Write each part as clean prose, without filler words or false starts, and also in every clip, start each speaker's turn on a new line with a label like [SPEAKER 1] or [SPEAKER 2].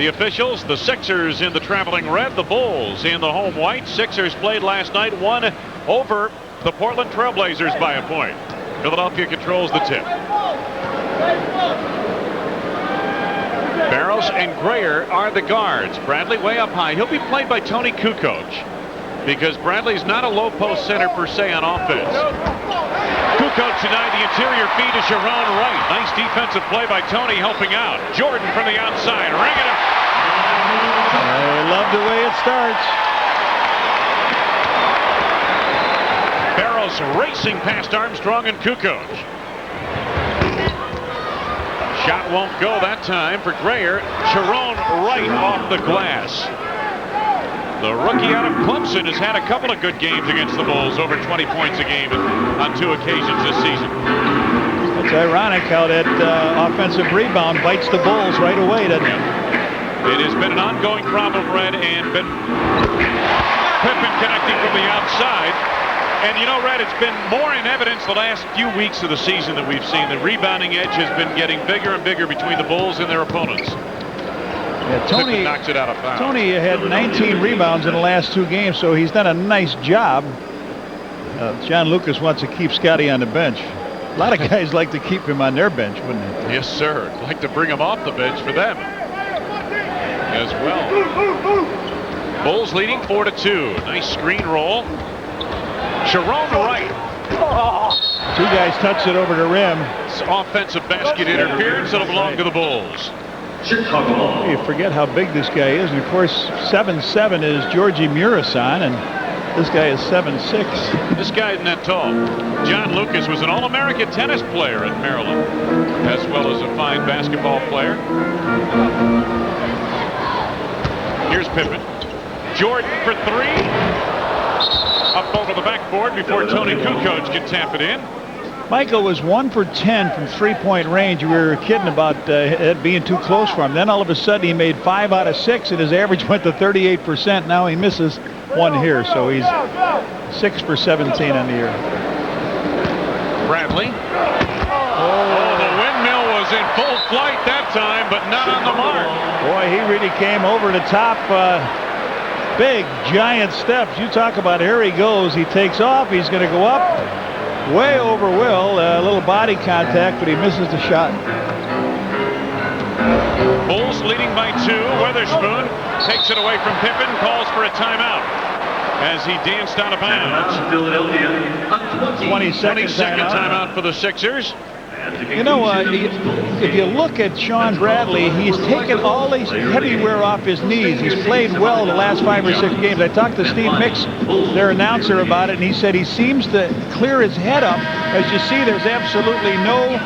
[SPEAKER 1] The officials, the Sixers in the traveling red, the Bulls in the home white. Sixers played last night, won over the Portland Trailblazers by a point. Philadelphia controls the tip. Barros and Grayer are the guards. Bradley way up high. He'll be played by Toni Kukoc because Bradley's not a low post center per se on offense. Kukoc denied the interior feed to Sharone Wright. Nice defensive play by Toni helping out. Jordan from the outside, ringing it.
[SPEAKER 2] I love the way it starts.
[SPEAKER 1] Barros racing past Armstrong and Kukoc. Shot won't go that time for Grayer. Sharone Wright off the glass. The rookie out of Clemson has had a couple of good games against the Bulls, over 20 points a game on 2 occasions this season.
[SPEAKER 2] It's ironic how that offensive rebound bites the Bulls right away, doesn't it?
[SPEAKER 1] It has been an ongoing problem, Red, and been Pippen connecting from the outside. And you know, Red, it's been more in evidence the last few weeks of the season that we've seen. The rebounding edge has been getting bigger and bigger between the Bulls and their opponents.
[SPEAKER 2] Yeah, Toni
[SPEAKER 1] knocks it out of bounds.
[SPEAKER 2] Toni had 19 rebounds in the last 2 games, so he's done a nice job. John Lucas wants to keep Scottie on the bench. A lot of guys like to keep him on their bench, wouldn't they?
[SPEAKER 1] Yes, sir. Like to bring him off the bench for them as well. Bulls leading 4-2. Nice screen roll. Sharone Wright.
[SPEAKER 2] 2 guys touched it over the rim.
[SPEAKER 1] It's offensive basket interference that'll belong to the Bulls.
[SPEAKER 2] You forget how big this guy is, and of course 7'7" is Georgie Murasan, and this guy is 7'6".
[SPEAKER 1] This guy isn't that tall. John Lucas was an All-American tennis player at Maryland, as well as a fine basketball player. Here's Pippen. Jordan for 3. Up over the backboard before Toni Kukoc can tap it in.
[SPEAKER 2] Michael was 1 for 10 from 3-point range. We were kidding about it being too close for him. Then all of a sudden he made 5 out of 6, and his average went to 38%. Now he misses 1 here, so he's 6 for 17 on the year.
[SPEAKER 1] Bradley. Oh, the windmill was in full flight that time, but not on the mark.
[SPEAKER 2] Boy, he really came over the top. Big, giant steps. You talk about, here he goes. He takes off. He's going to go up. Way over Will. A little body contact, but he misses the shot.
[SPEAKER 1] Bulls leading by 2. Weatherspoon takes it away from Pippen, calls for a timeout as he danced out of bounds.
[SPEAKER 2] 22nd
[SPEAKER 1] timeout for the Sixers.
[SPEAKER 2] You know, if you look at Shawn Bradley, he's taken all these heavy wear off his knees. He's played well the last 5 or 6 games. I talked to Steve Mix, their announcer, about it, and he said he seems to clear his head up. As you see, there's absolutely no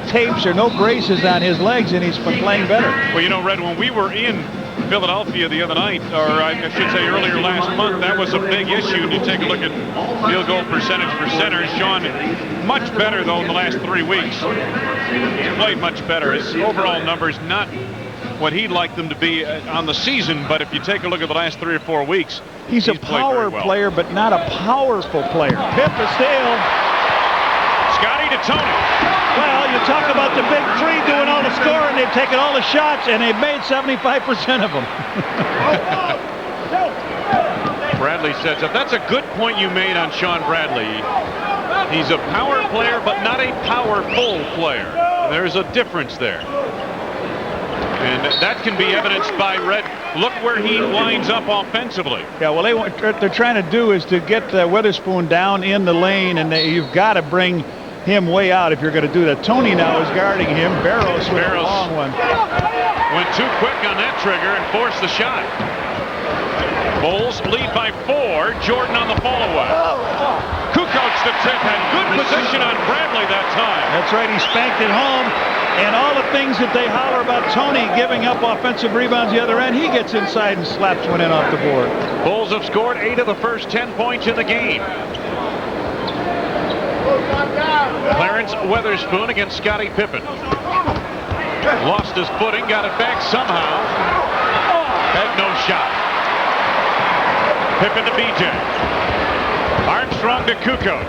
[SPEAKER 2] tapes or no braces on his legs, and he's been playing better.
[SPEAKER 1] Well, you know, Red, when we were in Philadelphia the other night, or I should say earlier last month, that was a big issue. And you take a look at field goal percentage for centers. Shawn, much better, though, in the last 3 weeks. He's played much better. His overall numbers, not what he'd like them to be on the season, but if you take a look at the last 3 or 4 weeks,
[SPEAKER 2] he's a power player, but not a powerful player. Pip is still.
[SPEAKER 1] Scottie to Toni.
[SPEAKER 2] Well, you talk about the big 3 doing all the scoring. They've taken all the shots, and they've made 75% of them.
[SPEAKER 1] Bradley sets up. That's a good point you made on Shawn Bradley. He's a power player, but not a powerful player. There's a difference there. And that can be evidenced by Red. Look where he lines up offensively.
[SPEAKER 2] Yeah, well, what they're trying to do is to get Weatherspoon down in the lane, and you've got to bring him way out if you're going to do that. Toni now is guarding him. Barros with a long one.
[SPEAKER 1] Went too quick on that trigger and forced the shot. Bulls lead by 4. Jordan on the follow-up. Kukoc the tip, had good position on Bradley that time.
[SPEAKER 2] That's right, he spanked it home. And all the things that they holler about Toni giving up offensive rebounds the other end, he gets inside and slaps one in off the board.
[SPEAKER 1] Bulls have scored 8 of the first 10 points in the game. Clarence Weatherspoon against Scottie Pippen. Lost his footing, got it back somehow. Had no shot. Pippen to BJ. Armstrong to Kukoc.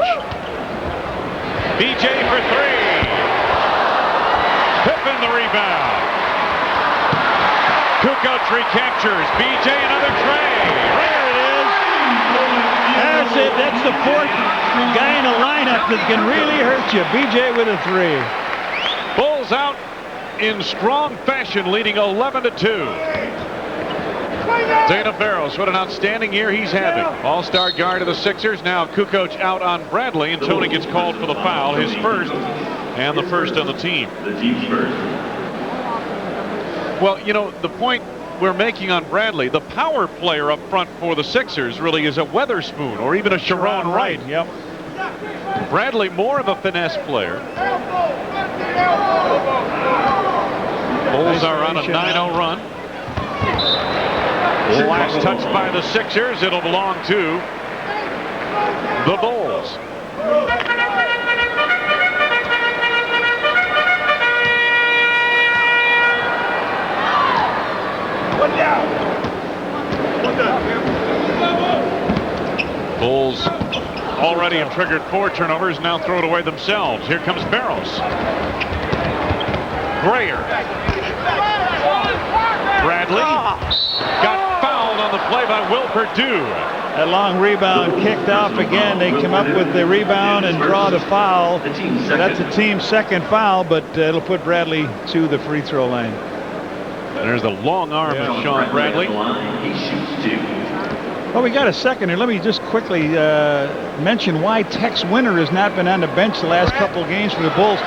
[SPEAKER 1] BJ for 3. Pippen the rebound. Kukoc recaptures. BJ, another tray.
[SPEAKER 2] There it is. That's it. That's the fourth guy in the lineup that can really hurt you. BJ with a 3.
[SPEAKER 1] Bulls out in strong fashion, leading 11-2. Dana Barros, what an outstanding year he's having. All-star guard of the Sixers. Now Kukoc out on Bradley, and Toni gets called for the foul, his first, and the first on the team. Well, you know, the point we're making on Bradley, the power player up front for the Sixers really is a Weatherspoon or even a Sharone Wright.
[SPEAKER 2] Yep.
[SPEAKER 1] Bradley more of a finesse player. Bulls are on a 9-0 run. Last touch by the Sixers. It'll belong to the Bulls. Bulls already have triggered 4 turnovers, now throw it away themselves. Here comes Barros. Grayer. Bradley got fouled on the play by Will Perdue.
[SPEAKER 2] That long rebound kicked off again. They come up with the rebound and draw the foul. That's the team's second foul, but it'll put Bradley to the free throw line.
[SPEAKER 1] There's the long arm of Shawn Bradley.
[SPEAKER 2] Well, we got a second here. Let me just quickly mention why Tex Winter has not been on the bench the last couple of games for the Bulls.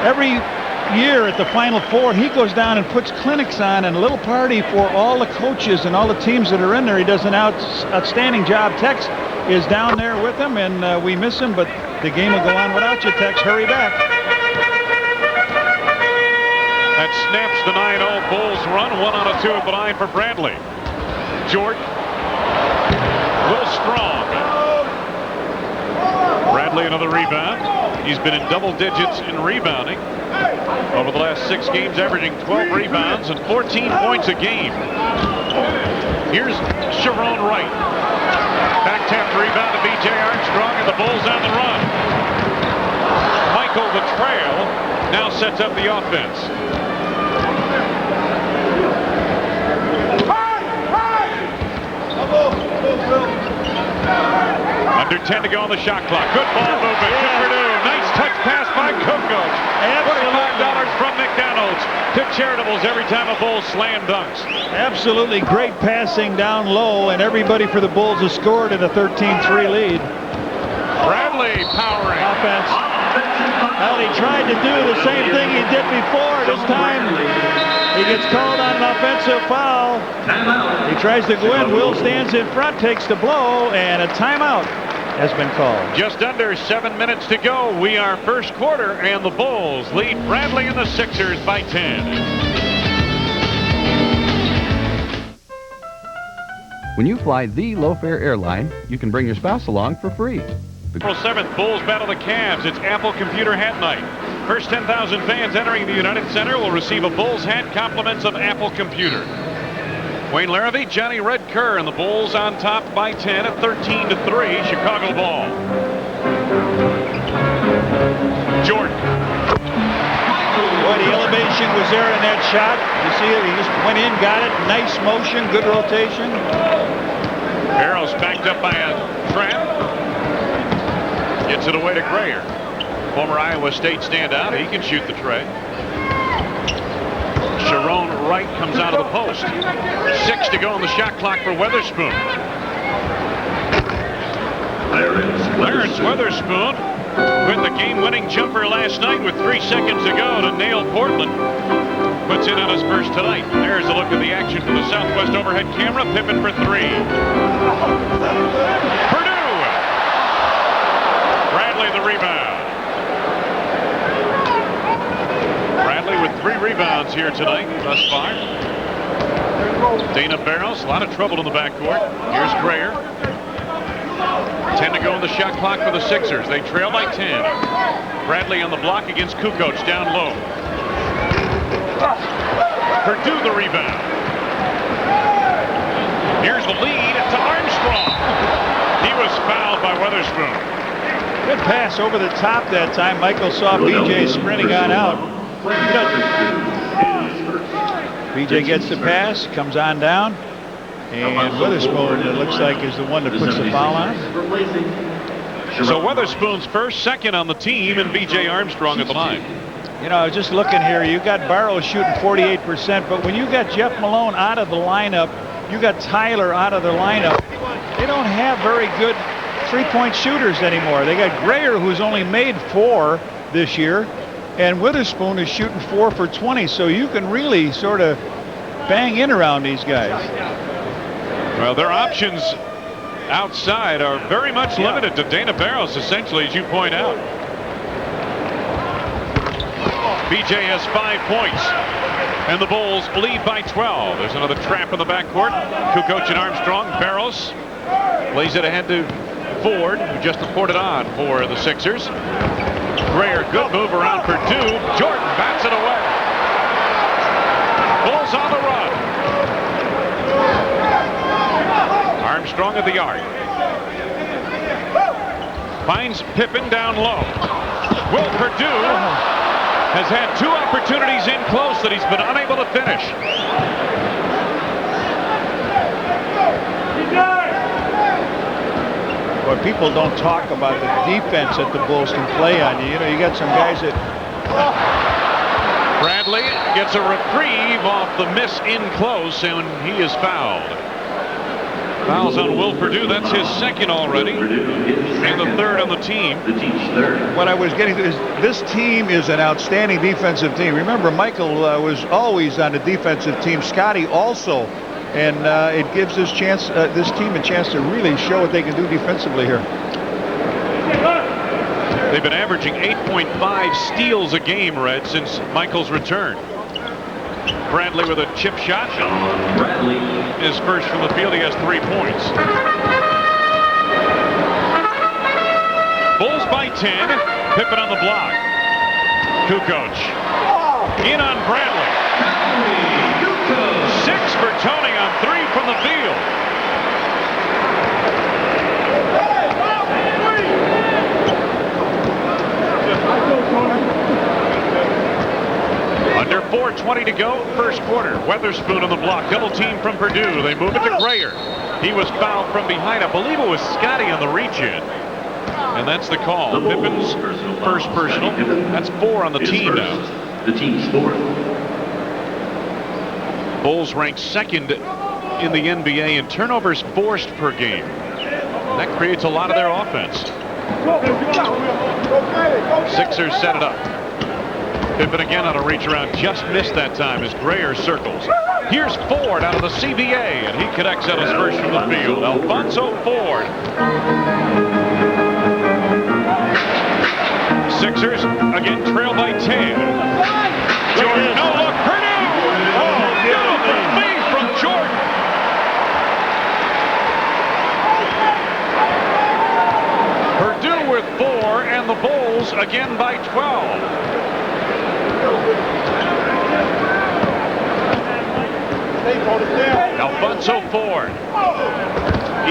[SPEAKER 2] Every year at the Final Four, he goes down and puts clinics on and a little party for all the coaches and all the teams that are in there. He does an outstanding job. Tex is down there with him, and we miss him, but the game will go on without you, Tex. Hurry back.
[SPEAKER 1] That snaps the 9-0 Bulls run. 1 out of 2 at the line for Bradley. Jordan. Will Strong. Bradley another rebound. He's been in double digits in rebounding over the last 6 games, averaging 12 rebounds and 14 points a game. Here's Sharone Wright. Back tap rebound to B.J. Armstrong, and the Bulls on the run. Michael, the trail, now sets up the offense. Under 10 to go on the shot clock. Good ball movement to Perdue. Nice touch pass by Kukoc. $45 from McDonald's to Charitables every time a Bull slam dunks.
[SPEAKER 2] Absolutely great passing down low, and everybody for the Bulls has scored in a 13-3 lead.
[SPEAKER 1] Bradley powering.
[SPEAKER 2] Offense. Well, he tried to do the same thing he did before. This time he gets called on an offensive foul. He tries to go in. Will stands in front, takes the blow, and a timeout has been called.
[SPEAKER 1] Just under 7 minutes to go. We are first quarter, and the Bulls lead Bradley and the Sixers by 10.
[SPEAKER 3] When you fly the low-fare airline, you can bring your spouse along for free.
[SPEAKER 1] April 7th, Bulls battle the Cavs. It's Apple Computer Hat Night. First 10,000 fans entering the United Center will receive a Bulls hat, compliments of Apple Computer. Wayne Larrabee, Johnny Red Kerr, and the Bulls on top by 10 at 13-3. Chicago ball. Jordan.
[SPEAKER 2] Boy, the elevation was there in that shot. You see it? He just went in, got it. Nice motion, good rotation.
[SPEAKER 1] Barros backed up by a trap. Gets it away to Grayer. Former Iowa State standout. He can shoot the tray. Sharone Wright comes out of the post. 6 to go on the shot clock for Weatherspoon. Clarence Weatherspoon with the game-winning jumper last night with 3 seconds to go to nail Portland. Puts in on his first tonight. There's a look at the action from the Southwest overhead camera. Pippen for 3. Perdue. Bradley the rebound. Bradley with 3 rebounds here tonight thus far. Dana Barros, a lot of trouble in the backcourt. Here's Grayer. 10 to go on the shot clock for the Sixers. They trail by 10. Bradley on the block against Kukoc down low. Perdue the rebound. Here's the lead to Armstrong. He was fouled by Weatherspoon.
[SPEAKER 2] Good pass over the top that time. Michael saw BJ sprinting on out. BJ gets the pass, comes on down, and Weatherspoon, it looks like, is the one that puts the foul on.
[SPEAKER 1] So Weatherspoon's first, second on the team, and BJ Armstrong at the line.
[SPEAKER 2] You know, I was just looking here. You got Barros shooting 48%, but when you got Jeff Malone out of the lineup, you got Tyler out of the lineup. They don't have very good three-point shooters anymore. They got Grayer, who's only made 4 this year, and Weatherspoon is shooting 4 for 20. So you can really sort of bang in around these guys.
[SPEAKER 1] Well, their options outside are very much limited to Dana Barros, essentially, as you point out. BJ has 5 points, and the Bulls lead by 12. There's another trap in the backcourt. Kukoc and Armstrong. Barros lays it ahead to Ford, who just reported on for the Sixers. Grayer, good move around Purdue. Jordan bats it away. Bulls on the run. Armstrong at the arc. Finds Pippen down low. Will Purdue has had 2 opportunities in close that he's been unable to finish.
[SPEAKER 2] But people don't talk about the defense that the Bulls can play on you. You know, you got some guys that...
[SPEAKER 1] Bradley gets a reprieve off the miss in close, and he is fouled. Fouls on Will Purdue. That's his second already, and the third on the team.
[SPEAKER 2] What I was getting to is this team is an outstanding defensive team. Remember, Michael was always on the defensive team. Scottie also, and it gives this team a chance to really show what they can do defensively here.
[SPEAKER 1] They've been averaging 8.5 steals a game, Red, since Michael's return. Bradley with a chip shot.
[SPEAKER 4] Bradley
[SPEAKER 1] is first from the field. He has 3 points. Bulls by 10. Pippen on the block. Kukoc in on Bradley. 6 for Toni on 3 from the field. Under 4:20 to go, first quarter. Weatherspoon on the block, double team from Purdue. They move it to Grayer. He was fouled from behind. I believe it was Scottie on the reach-in. And that's the call. Pippen's first personal. That's 4 on the team now.
[SPEAKER 4] The team's 4th.
[SPEAKER 1] Bulls ranked 2nd in the NBA in turnovers forced per game. And that creates a lot of their offense. Sixers set it up. Pippen again on a reach around, just missed that time as Grayer circles. Here's Ford out of the CBA, and he connects on his first from the field. Alphonso Ford. Sixers again trail by 10. Jordan, no look, Purdue! Oh, beautiful feed from Jordan. Purdue with 4, and the Bulls again by 12. Alphonso Ford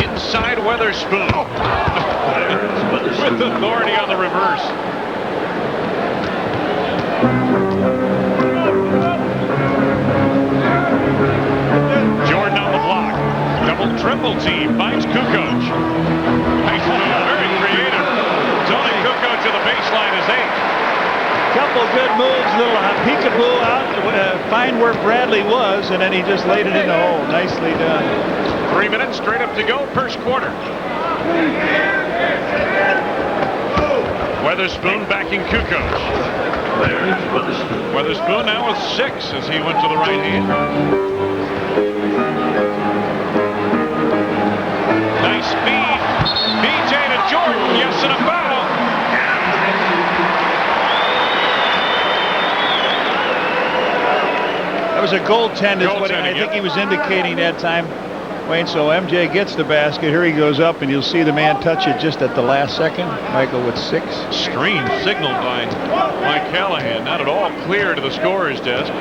[SPEAKER 1] inside Weatherspoon with authority on the reverse. Jordan on the block, double triple team, finds Kukoc. Nice move, very creative. Toni Kukoc to the baseline is 8.
[SPEAKER 2] Couple good moves, little peekaboo out, find where Bradley was, and then he just laid it in the hole. Nicely done.
[SPEAKER 1] 3 minutes straight up to go, first quarter. Weatherspoon backing Kukoc. Weatherspoon now with 6 as he went to the right hand. Nice feed. BJ to Jordan. Yes, and a foul.
[SPEAKER 2] That was a goaltend, is what I think he was indicating that time, Wayne. So MJ gets the basket. Here he goes up, and you'll see the man touch it just at the last second. Michael with 6.
[SPEAKER 1] Strange signal by Mike Callahan. Not at all clear to the scorer's desk.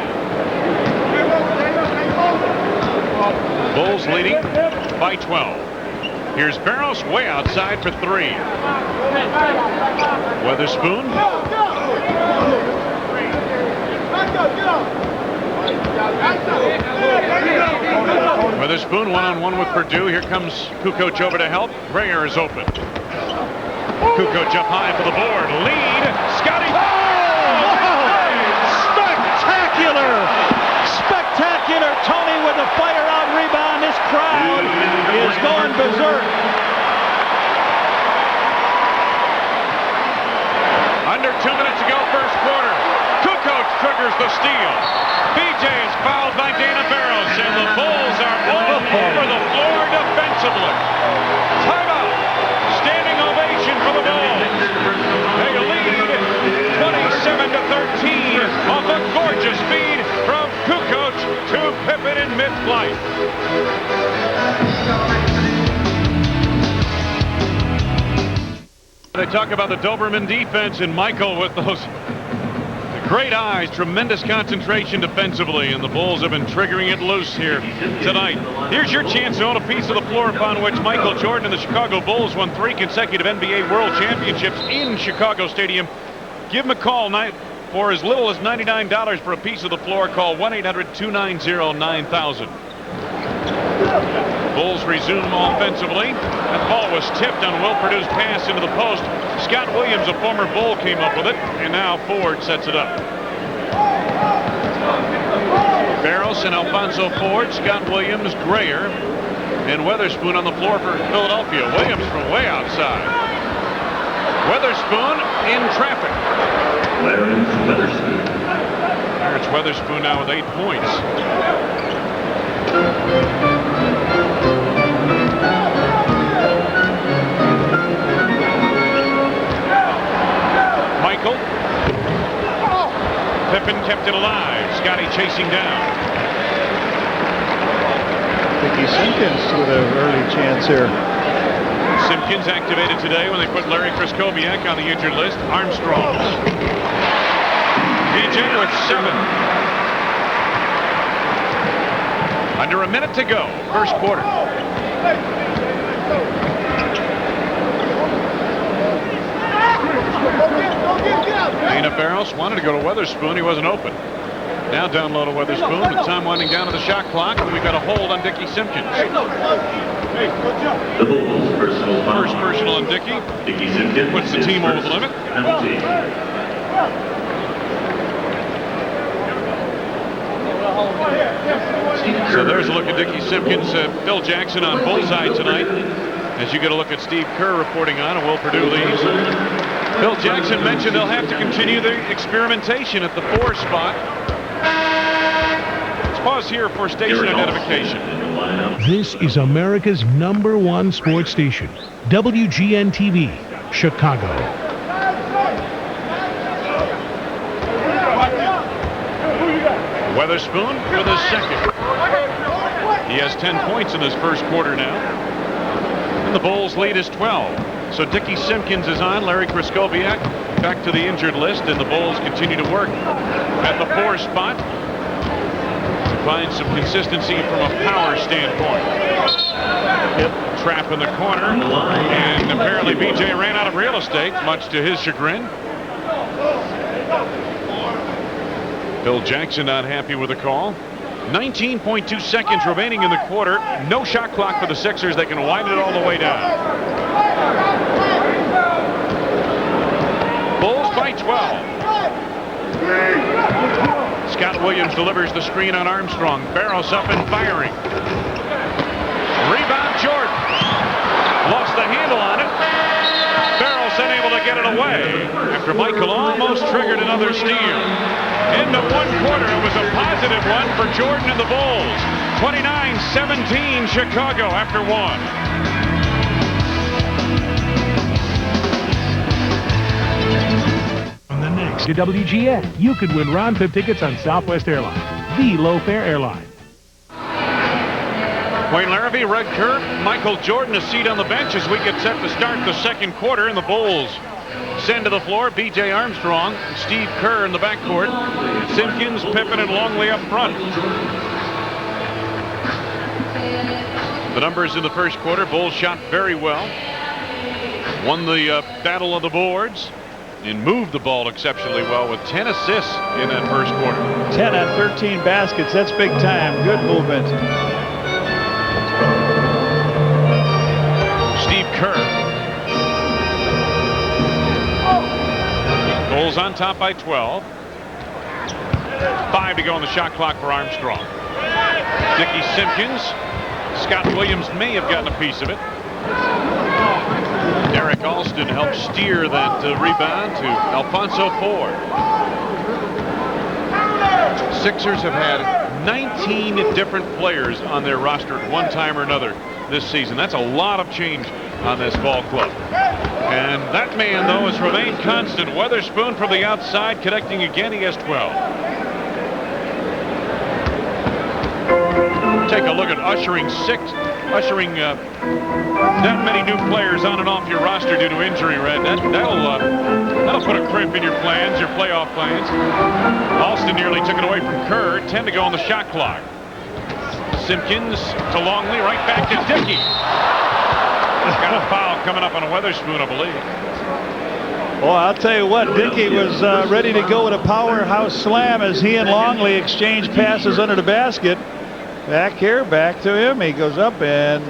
[SPEAKER 1] Bulls leading by 12. Here's Barros way outside for 3. Weatherspoon. Weatherspoon one-on-one with Purdue. Here comes Kukoc over to help. Greyer is open. Kukoc up high for the board. Lead. Scottie.
[SPEAKER 2] Spectacular! Spectacular! Toni with a fire-out rebound. This crowd is going berserk.
[SPEAKER 1] Under 2 minutes to go, first quarter. Kukoc triggers the steal. BJ is fouled by Dana Barros, and the Bulls are all over the floor defensively. Timeout. Standing ovation for the Bulls. They lead 27-13 off a gorgeous feed from Kukoc to Pippen in mid-flight. They talk about the Doberman defense, and Michael with those great eyes, tremendous concentration defensively, and the Bulls have been triggering it loose here tonight. Here's your chance to own a piece of the floor upon which Michael Jordan and the Chicago Bulls won 3 consecutive NBA World Championships in Chicago Stadium. Give them a call for as little as $99 for a piece of the floor. Call 1-800-290-9000. Bulls resume offensively. That ball was tipped on Will Purdue's pass into the post. Scott Williams, a former Bull, came up with it, and now Ford sets it up. Barros and Alphonso Ford, Scott Williams, Greyer, and Weatherspoon on the floor for Philadelphia. Williams from way outside. Weatherspoon in traffic. Clarence Weatherspoon now with 8 points. Michael. Pippen kept it alive. Scottie chasing down.
[SPEAKER 2] Dickey Simpkins with an early chance here.
[SPEAKER 1] Simpkins activated today when they put Larry Krzyzkowiak on the injured list. Armstrong. DJ with 7. Under a minute to go, first quarter. Dana Barros wanted to go to Weatherspoon. He wasn't open. Now down low to Weatherspoon. The time winding down to the shot clock, and we've got a hold on Dickey Simpkins.
[SPEAKER 4] The Bulls' personal foul.
[SPEAKER 1] First personal on Dickey.
[SPEAKER 4] Dickey Simpkins
[SPEAKER 1] Puts the team over the limit.
[SPEAKER 4] Penalty.
[SPEAKER 1] So there's a look at Dickey Simpkins. Phil Jackson on bullseye tonight. As you get a look at Steve Kerr reporting on, and Will Purdue leads. Phil Jackson mentioned they'll have to continue the experimentation at the 4 spot. Let's pause here for station identification.
[SPEAKER 5] This is America's #1 sports station, WGN-TV, Chicago.
[SPEAKER 1] Weatherspoon for the second. He has 10 points in this first quarter now. And the Bulls' lead is 12. So Dickey Simpkins is on. Larry Krzyzkowiak back to the injured list, and the Bulls continue to work at the 4 spot to find some consistency from a power standpoint. Trap in the corner, and apparently BJ ran out of real estate, much to his chagrin. Phil Jackson not happy with the call. 19.2 seconds remaining in the quarter. No shot clock for the Sixers. They can wind it all the way down. Bulls by 12. Scott Williams delivers the screen on Armstrong. Barros up and firing. Rebound Jordan. Lost the handle on it. Barros unable to get it away after Michael almost triggered another steal. Into one quarter, it was a positive one for Jordan and the Bulls. 29-17 Chicago after 1.
[SPEAKER 5] On the next to WGN, you could win round-trip tickets on Southwest Airlines, the low-fare airline.
[SPEAKER 1] Wayne Larrabee, Red Kerr, Michael Jordan a seat on the bench as we get set to start the second quarter, and the Bulls send to the floor B.J. Armstrong, Steve Kerr in the backcourt, Simpkins, Pippen, and Longley up front. The numbers in the first quarter: Bulls shot very well, won the battle of the boards, and moved the ball exceptionally well with 10 assists in that first quarter.
[SPEAKER 2] 10 on 13 baskets. That's big time. Good movement.
[SPEAKER 1] Steve Kerr. Bulls on top by 12. 5 to go on the shot clock for Armstrong. Dickey Simpkins. Scott Williams may have gotten a piece of it. Derrick Alston helped steer that rebound to Alphonso Ford. Sixers have had 19 different players on their roster at one time or another this season. That's a lot of change on this ball club. And that man, though, has remained constant. Weatherspoon from the outside, connecting again. He has 12. Take a look at ushering that many new players on and off your roster due to injury, Red. That'll put a crimp in your plans, your playoff plans. Alston nearly took it away from Kerr. 10 to go on the shot clock. Simpkins to Longley, right back to Dickey. Got a foul coming up on Weatherspoon, I believe.
[SPEAKER 2] Well, I'll tell you what, Dickey was ready to go with a powerhouse slam as he and Longley exchanged passes under the basket. Back here, back to him. He goes up and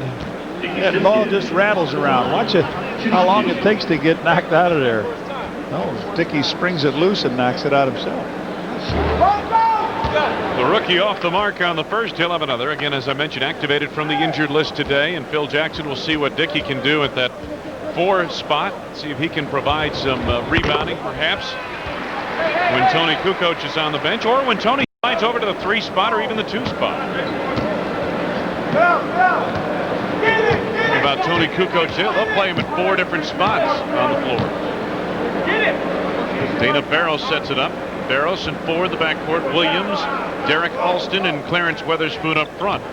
[SPEAKER 2] that ball just rattles around. Watch it, how long it takes to get knocked out of there. Oh, Dickey springs it loose and knocks it out himself.
[SPEAKER 1] The rookie off the mark on the first. He'll have another. Again, as I mentioned, activated from the injured list today. And Phil Jackson will see what Dickey can do at that 4 spot. See if he can provide some rebounding, perhaps, when Toni Kukoc is on the bench, or when Toni slides over to the 3 spot or even the 2 spot. About Toni Kukoc, they'll play him at 4 different spots on the floor. Dana Barros sets it up. Barros and Ford the backcourt. Williams, Derrick Alston, and Clarence Weatherspoon up front.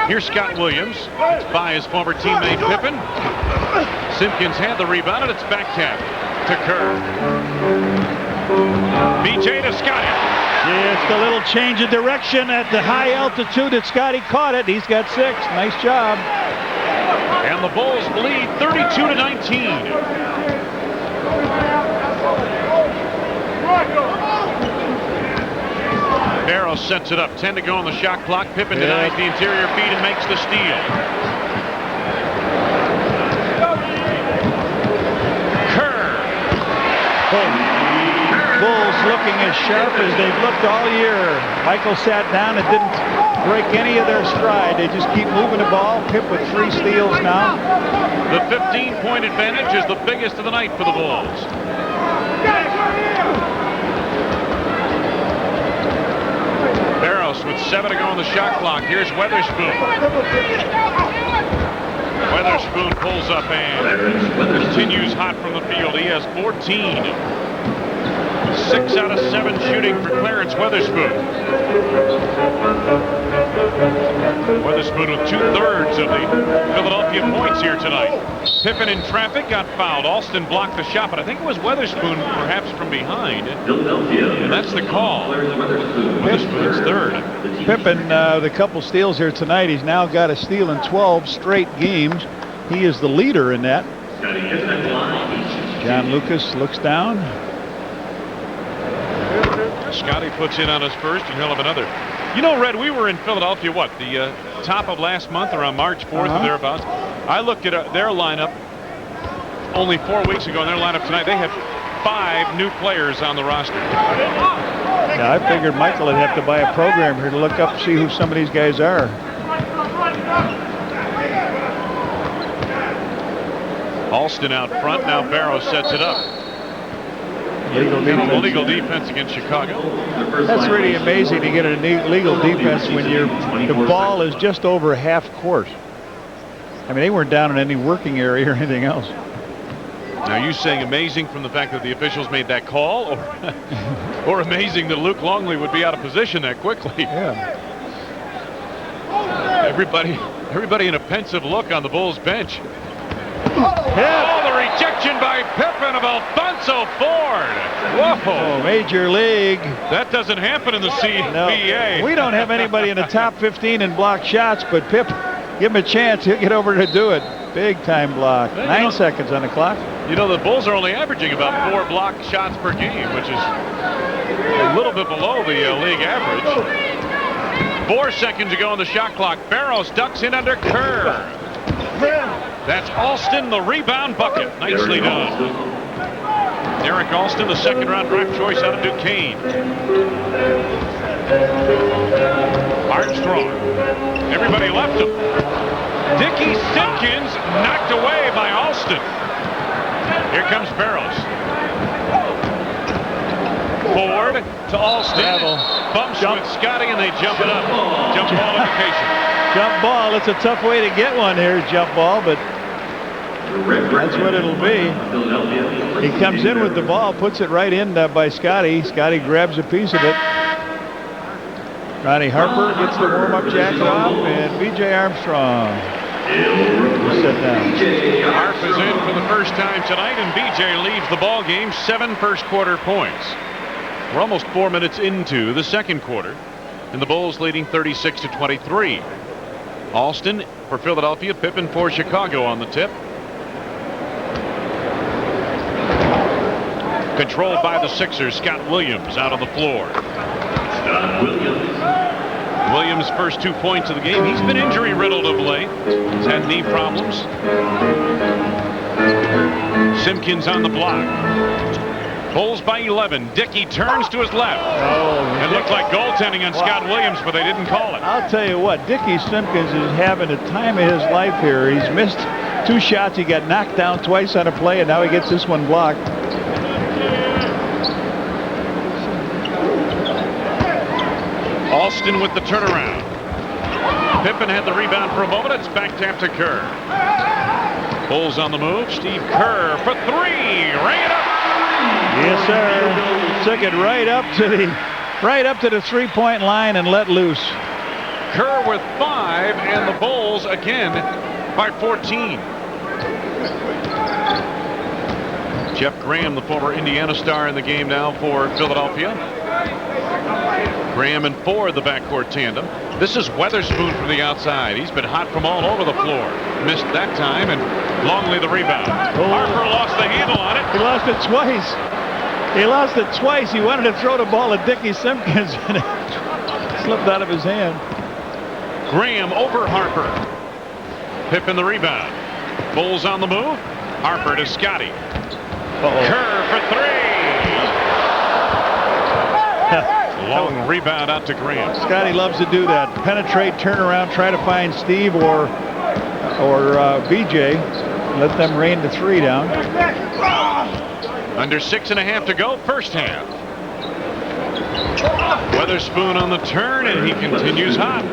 [SPEAKER 1] Here's Scott Williams. It's by his former teammate Pippen. Simpkins had the rebound, and it's back tap to Kerr. BJ to Scottie.
[SPEAKER 2] Just a little change of direction at the high altitude that Scottie caught it. He's got 6. Nice job.
[SPEAKER 1] And the Bulls lead 32-19. Barros sets it up. 10 to go on the shot clock. Pippen denies the interior feed and makes the steal. Kerr.
[SPEAKER 2] Bulls looking as sharp as they've looked all year. Michael sat down and didn't break any of their stride. They just keep moving the ball. Pip with 3 steals now.
[SPEAKER 1] The 15-point advantage is the biggest of the night for the Bulls. Barros with 7 to go on the shot clock. Here's Weatherspoon. Weatherspoon pulls up and continues hot from the field. He has 14. 6 out of 7 shooting for Clarence Weatherspoon. Weatherspoon with 2/3 of the Philadelphia points here tonight. Pippen in traffic got fouled. Alston blocked the shot, but I think it was Weatherspoon perhaps from behind. And that's the call. Weatherspoon's 3rd.
[SPEAKER 2] Pippen with a couple steals here tonight. He's now got a steal in 12 straight games. He is the leader in that. John Lucas looks down.
[SPEAKER 1] Scottie puts in on his first, and he'll have another. You know, Red, we were in Philadelphia, what, the top of last month, around March 4th or thereabouts. I looked at their lineup only 4 weeks ago, and their lineup tonight, they have 5 new players on the roster.
[SPEAKER 2] Yeah, I figured Michael would have to buy a program here to look up and see who some of these guys are.
[SPEAKER 1] Alston out front. Now Barros sets it up. Illegal defense against Chicago.
[SPEAKER 2] That's really amazing to get an illegal defense when the ball is just over half court. I mean, they weren't down in any working area or anything else.
[SPEAKER 1] Now, are you saying amazing from the fact that the officials made that call, or amazing that Luc Longley would be out of position that quickly?
[SPEAKER 2] Yeah.
[SPEAKER 1] Everybody in a pensive look on the Bulls bench.
[SPEAKER 2] Yeah.
[SPEAKER 1] Oh, the rejection by Pippen of Alphonso Ford. Whoa.
[SPEAKER 2] Oh, Major League.
[SPEAKER 1] That doesn't happen in the CBA.
[SPEAKER 2] No, we don't have anybody in the top 15 in block shots, but Pip, give him a chance. He'll get over to do it. Big time block. 9 seconds on the clock.
[SPEAKER 1] You know, the Bulls are only averaging about 4 block shots per game, which is a little bit below the league average. 4 seconds to go on the shot clock. Barros ducks in under Kerr. That's Alston, the rebound bucket. Nicely done. Derrick Alston, the second-round draft choice out of Duquesne. Armstrong. Everybody left him. Dickey Simpkins knocked away by Alston. Here comes Barros. Ford to Alston. Bumps with Scottie, and they jump it up. Jump ball indication.
[SPEAKER 2] Jump ball. It's a tough way to get one here, jump ball, but that's what it'll be. He comes in with the ball, puts it right in by Scottie. Scottie grabs a piece of it. Ronnie Harper gets the warm-up jacket off, and B.J. Armstrong sit down.
[SPEAKER 1] Harp is in for the first time tonight, and B.J. leads the ball game. 7 first-quarter points. We're almost 4 minutes into the second quarter, and the Bulls leading 36-23. Alston for Philadelphia, Pippen for Chicago on the tip. Controlled by the Sixers. Scott Williams out on the floor. Williams' first 2 points of the game. He's been injury riddled of late. He's had knee problems. Simpkins on the block. Bulls by 11. Dickey turns to his left. It looked like goaltending on Scott Williams, but they didn't call it.
[SPEAKER 2] I'll tell you what, Dickey Simpkins is having the time of his life here. He's missed 2 shots. He got knocked down twice on a play, and now he gets this one blocked.
[SPEAKER 1] Alston with the turnaround. Pippen had the rebound for a moment. It's back tap to Kerr. Bulls on the move. Steve Kerr for 3. Ring it up.
[SPEAKER 2] Yes, sir. Took it right up to the 3-point line and let loose.
[SPEAKER 1] Kerr with 5, and the Bulls again by 14. Jeff Graham, the former Indiana star, in the game now for Philadelphia. Graham and Ford, the backcourt tandem. This is Weatherspoon from the outside. He's been hot from all over the floor. Missed that time, and Longley the rebound. Harper lost the handle on it.
[SPEAKER 2] He lost it twice. He lost it twice. He wanted to throw the ball at Dickey Simpkins, and it slipped out of his hand.
[SPEAKER 1] Graham over Harper. Pippen the rebound. Bulls on the move. Harper to Scottie. Kerr for 3. Long rebound out to Graham.
[SPEAKER 2] Scottie loves to do that. Penetrate, turn around, try to find Steve or BJ. Let them rain the 3 down.
[SPEAKER 1] Under 6.5 to go, first half. Weatherspoon on the turn, and he continues hot.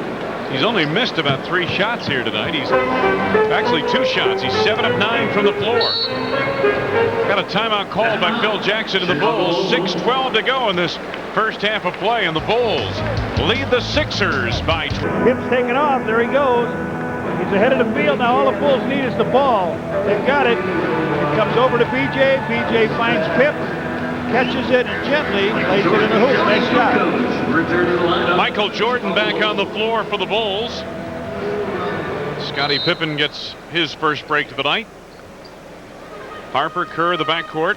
[SPEAKER 1] He's only missed about 3 shots here tonight. He's actually 2 shots. He's 7 of 9 from the floor. Got a timeout called by Phil Jackson and the Bulls. 6:12 to go in this first half of play, and the Bulls lead the Sixers by 12.
[SPEAKER 2] Pip's taking off. There he goes. He's ahead of the field. Now all the Bulls need is the ball. They've got it. It comes over to BJ. BJ finds Pip. Catches it gently. Lays it in the hoop. Nice shot.
[SPEAKER 1] Michael Jordan back on the floor for the Bulls. Scottie Pippen gets his first break of the night. Harper, Kerr, the backcourt.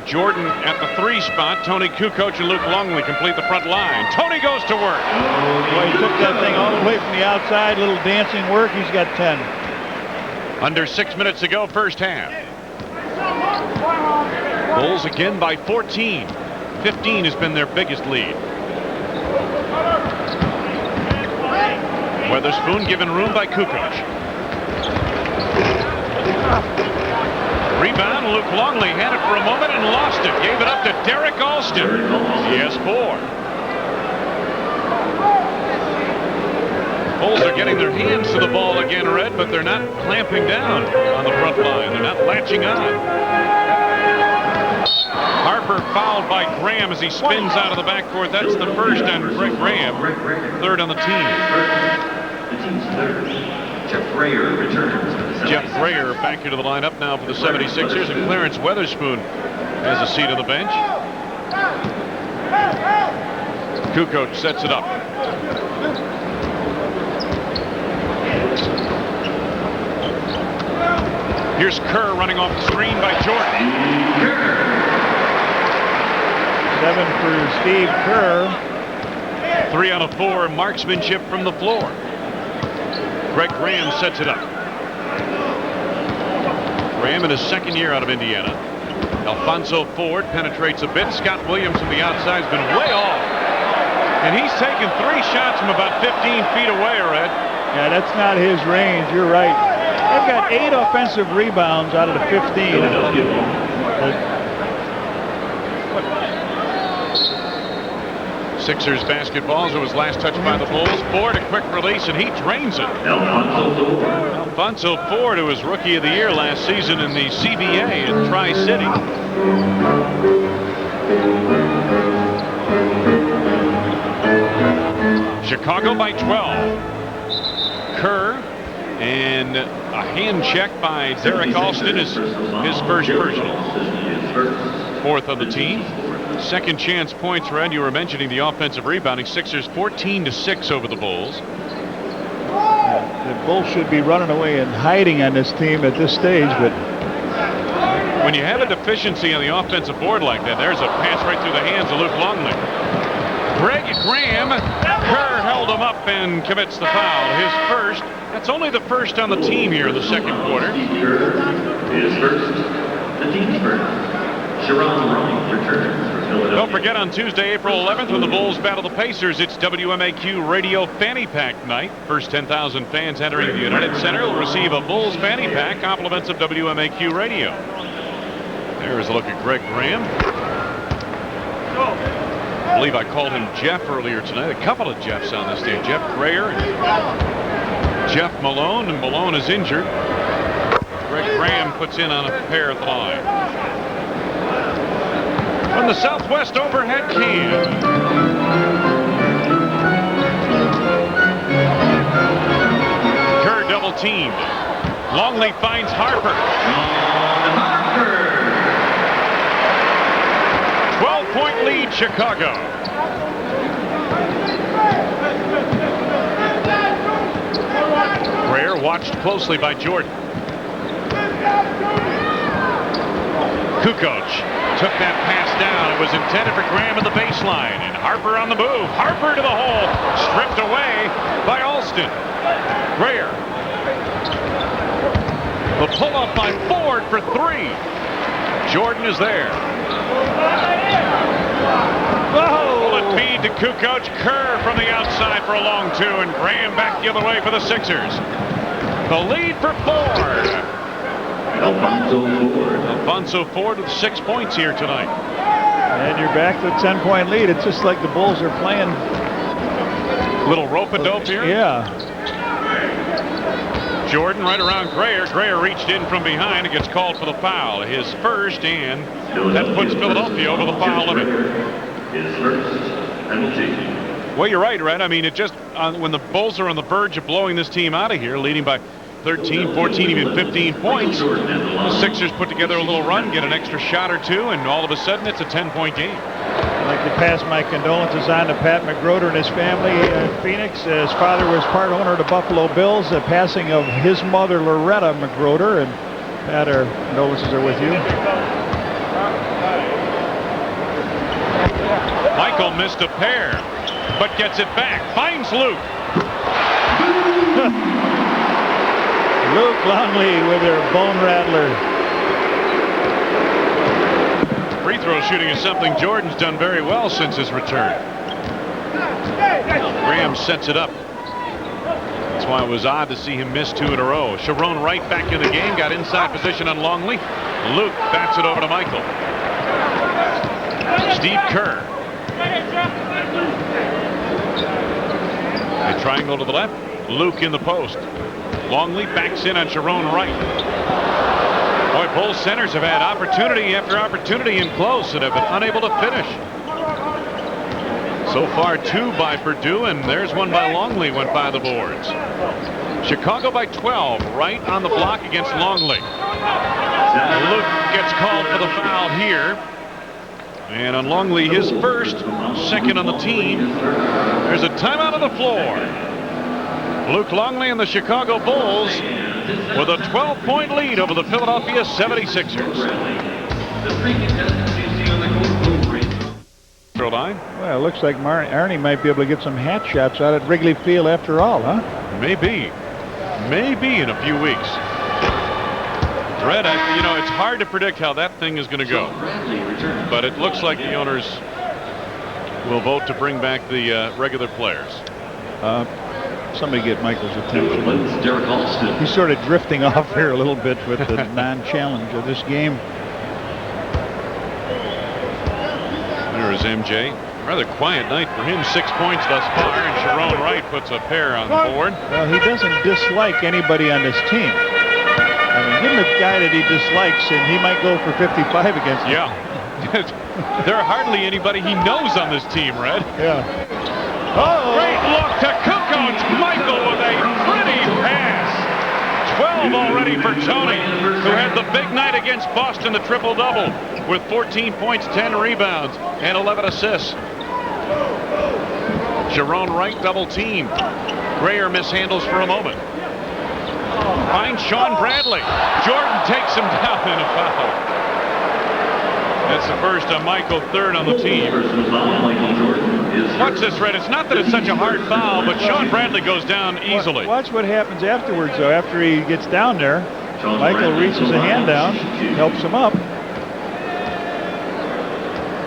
[SPEAKER 1] Jordan at the 3 spot. Toni Kukoc and Luc Longley complete the front line. Toni goes to work.
[SPEAKER 2] Boy, he took that thing all the way from the outside. Little dancing work. He's got 10.
[SPEAKER 1] Under 6 minutes to go, first half. Bulls again by 14. 15 has been their biggest lead. Weatherspoon given room by Kukoc. Rebound, Luc Longley had it for a moment and lost it. Gave it up to Derrick Alston. He has 4. Bulls are getting their hands to the ball again, Red, but they're not clamping down on the front line. They're not latching on. Harper fouled by Graham as he spins out of the backcourt. That's the first on Graham. 3rd on the team.
[SPEAKER 4] The team's 3rd. Jeff Grayer returns.
[SPEAKER 1] Jeff Grayer back into the lineup now for the 76ers, and Clarence Weatherspoon has a seat on the bench. Kukoc sets it up. Here's Kerr running off the screen by Jordan.
[SPEAKER 2] 7 for Steve Kerr.
[SPEAKER 1] 3 out of 4 marksmanship from the floor. Greg Graham sets it up. Graham in his second year out of Indiana. Alphonso Ford penetrates a bit. Scott Williams from the outside has been way off. And he's taken 3 shots from about 15 feet away, Red.
[SPEAKER 2] Yeah, that's not his range. You're right. They've got 8 offensive rebounds out of the 15.
[SPEAKER 1] Sixers basketball, as it was last touched by the Bulls. Ford, a quick release, and he drains it. Alphonso Ford, who was Rookie of the Year last season in the CBA in Tri-City. Chicago by 12. Kerr, and a hand check by Derrick Alston is his first personal. 4th on the team. Second chance points, Red. You were mentioning the offensive rebounding. Sixers 14-6 over the Bulls.
[SPEAKER 2] The Bulls should be running away and hiding on this team at this stage, but
[SPEAKER 1] when you have a deficiency on the offensive board like that, there's a pass right through the hands of Luc Longley. Greg Graham, Kerr held him up and commits the foul. His first. That's only the first on the team here in the second quarter.
[SPEAKER 4] His first. The team's first. Sharone Wright returns for Philadelphia.
[SPEAKER 1] Don't forget, on Tuesday, April 11th, when the Bulls battle the Pacers, it's WMAQ Radio Fanny Pack night. First 10,000 fans entering the United Center will receive a Bulls Fanny Pack, compliments of WMAQ Radio. There's a look at Greg Graham. I believe I called him Jeff earlier tonight. A couple of Jeffs on this day. Jeff Grayer and Jeff Malone, and Malone is injured. Greg Graham puts in on a pair at the line. From the Southwest overhead can. Kerr double teamed. Longley finds Harper. 12-point lead, Chicago. Grayer watched closely by Jordan. Kukoc took that pass down. It was intended for Graham at the baseline, and Harper on the move. Harper to the hole, stripped away by Alston. Grayer. The pull-up by Ford for 3. Jordan is there. Bullet feed to Kukoc. Kerr from the outside for a long 2, and Graham back the other way for the Sixers. The lead for Ford. Alphonso Ford with 6 points here tonight.
[SPEAKER 2] And you're back to a 10-point lead. It's just like the Bulls are playing.
[SPEAKER 1] Little rope-a-dope here.
[SPEAKER 2] Yeah.
[SPEAKER 1] Jordan right around Grayer. Grayer reached in from behind and gets called for the foul. His first, and that puts Philadelphia over the foul limit.
[SPEAKER 4] His first penalty.
[SPEAKER 1] Well, you're right, Red. I mean, it just, when the Bulls are on the verge of blowing this team out of here, leading by 13, 14, even 15 points, the Sixers put together a little run, get an extra shot or 2, and all of a sudden it's a 10-point game.
[SPEAKER 2] I'd like to pass my condolences on to Pat McGroder and his family in Phoenix. His father was part owner of the Buffalo Bills. The passing of his mother, Loretta McGroder, and Pat, our condolences are with you.
[SPEAKER 1] Michael missed a pair, but gets it back. Finds Luke.
[SPEAKER 2] Luc Longley with their bone rattler.
[SPEAKER 1] Free throw shooting is something Jordan's done very well since his return. Graham sets it up. That's why it was odd to see him miss 2 in a row. Sharone Wright back in the game, got inside position on Longley. Luke bats it over to Michael. Steve Kerr. A triangle to the left. Luke in the post. Longley backs in on Sharone Wright. Boy, Bulls centers have had opportunity after opportunity in close and have been unable to finish. So far, 2 by Purdue, and there's one by Longley, went by the boards. Chicago by 12, Wright on the block against Longley. Luke gets called for the foul here. And on Longley, his first, second on the team. There's a timeout on the floor. Luc Longley and the Chicago Bulls with a 12-point lead over the Philadelphia 76ers.
[SPEAKER 2] Well, it looks like Arnie might be able to get some hat shots out at Wrigley Field after all, huh?
[SPEAKER 1] Maybe in a few weeks. Red, you know, it's hard to predict how that thing is going to go, but it looks like the owners will vote to bring back the regular players.
[SPEAKER 2] Somebody get Michael's attention.
[SPEAKER 4] Derrick Alston.
[SPEAKER 2] He's sort of drifting off here a little bit with the non-challenge of this game.
[SPEAKER 1] There is MJ. Rather quiet night for him. 6 points thus far, and Sharone Wright puts a pair on the board.
[SPEAKER 2] Well, he doesn't dislike anybody on this team. I mean, give him a guy that he dislikes, and he might go for 55 against him.
[SPEAKER 1] Yeah. There are hardly anybody he knows on this team, Red.
[SPEAKER 2] Yeah.
[SPEAKER 1] Oh, great look to Kukoc. Michael with a pretty pass. 12 already for Toni, who had the big night against Boston, the triple-double, with 14 points, 10 rebounds, and 11 assists. Sharone Wright double team. Grayer mishandles for a moment. Finds Shawn Bradley. Jordan takes him down in a foul. That's the first on Michael, third on the team. Watch this, Red. It's not that it's such a hard foul, but Shawn Bradley goes down easily.
[SPEAKER 2] Watch what happens afterwards, though. After he gets down there, Michael reaches a hand down, helps him up.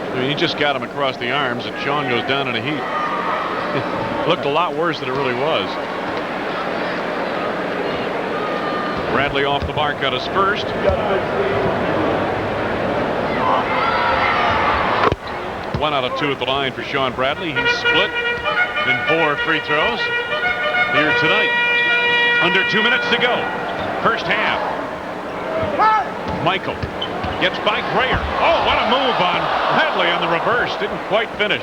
[SPEAKER 1] I mean, he just got him across the arms, and Shawn goes down in a heap. It looked a lot worse than it really was. Bradley off the mark on his first. 1 out of 2 at the line for Shawn Bradley. He's split in 4 free throws here tonight. Under 2 minutes to go. First half. Michael gets by Grayer. Oh, what a move on Bradley on the reverse. Didn't quite finish.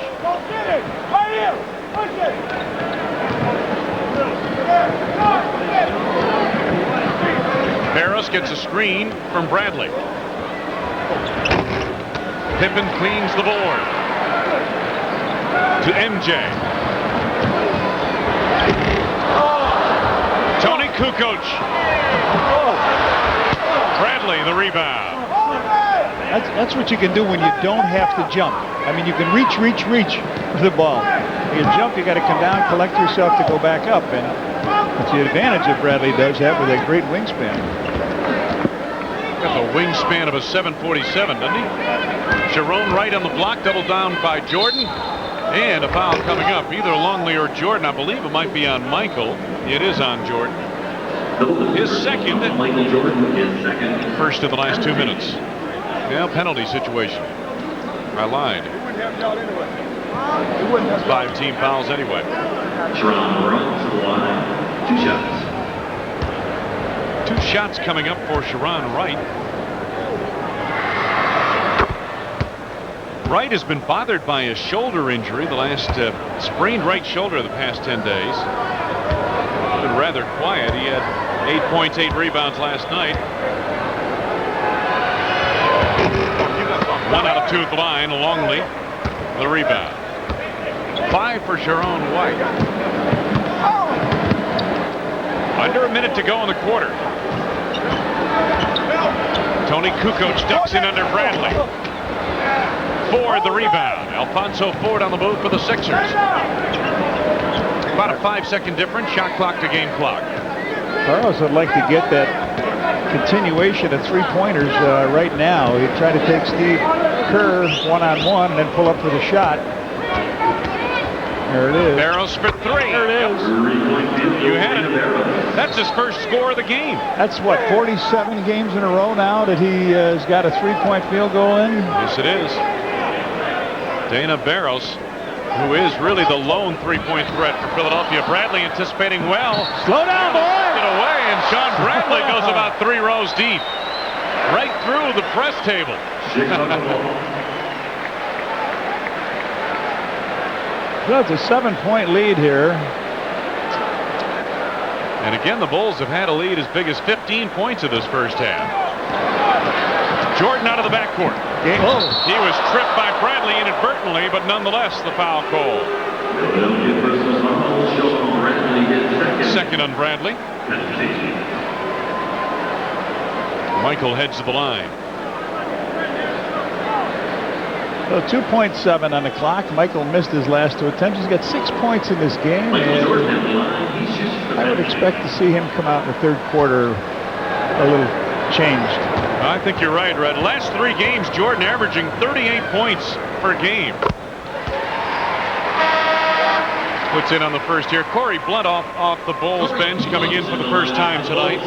[SPEAKER 1] Barros gets a screen from Bradley. Pippen cleans the board to MJ. Toni Kukoc. Bradley the rebound.
[SPEAKER 2] That's what you can do when you don't have to jump. I mean, you can reach with the ball. When you jump, you got to come down, collect yourself to go back up, and that's the advantage that Bradley does have with a great wingspan.
[SPEAKER 1] Got the wingspan of a 747, doesn't he? Sharone Wright on the block, doubled down by Jordan. And a foul coming up, either Longley or Jordan. I believe it might be on Michael. It is on Jordan. His second.
[SPEAKER 4] Michael Jordan, his second.
[SPEAKER 1] First in the last 2 minutes. Yeah, penalty situation. I lied. 5 team fouls anyway.
[SPEAKER 4] Sharone Wright to the line. 2 shots.
[SPEAKER 1] 2 shots coming up for Sharone Wright. Wright has been bothered by a shoulder injury, the last sprained right shoulder the past 10 days. Been rather quiet. He had 8 points, 8 rebounds last night. 1 out of 2 at the line. Longley, the rebound. 5 for Sharone Wright. Under a minute to go in the quarter. Toni Kukoc ducks in under Bradley. Ford the rebound. Alphonso Ford on the move for the Sixers. About a 5-second difference. Shot clock to game clock.
[SPEAKER 2] Barros would like to get that continuation of 3-pointers right now. He'd try to take Steve Kerr one-on-one and then pull up for the shot. There it is.
[SPEAKER 1] Barros for 3.
[SPEAKER 2] There it is.
[SPEAKER 1] You had it. That's his first score of the game.
[SPEAKER 2] That's what, 47 games in a row now that he has got a 3-point field goal in?
[SPEAKER 1] Yes, it is. Dana Barros, who is really the lone 3-point threat for Philadelphia. Bradley anticipating well.
[SPEAKER 2] Slow down, boy!
[SPEAKER 1] Get away, and Shawn Bradley goes about 3 rows deep. Right through the press table.
[SPEAKER 2] That's a 7-point lead here.
[SPEAKER 1] And again, the Bulls have had a lead as big as 15 points in this first half. Jordan out of the backcourt. He was tripped by Bradley inadvertently, but nonetheless the foul call. second on Bradley. Michael heads to the line.
[SPEAKER 2] So 2.7 on the clock. Michael missed his last 2 attempts. He's got 6 points in this game. And I would expect to see him come out in the third quarter a little changed.
[SPEAKER 1] I think you're right, Red. Last 3 games, Jordan averaging 38 points per game. Puts in on the first here. Corie Blount off the Bulls bench, coming in for the first time tonight.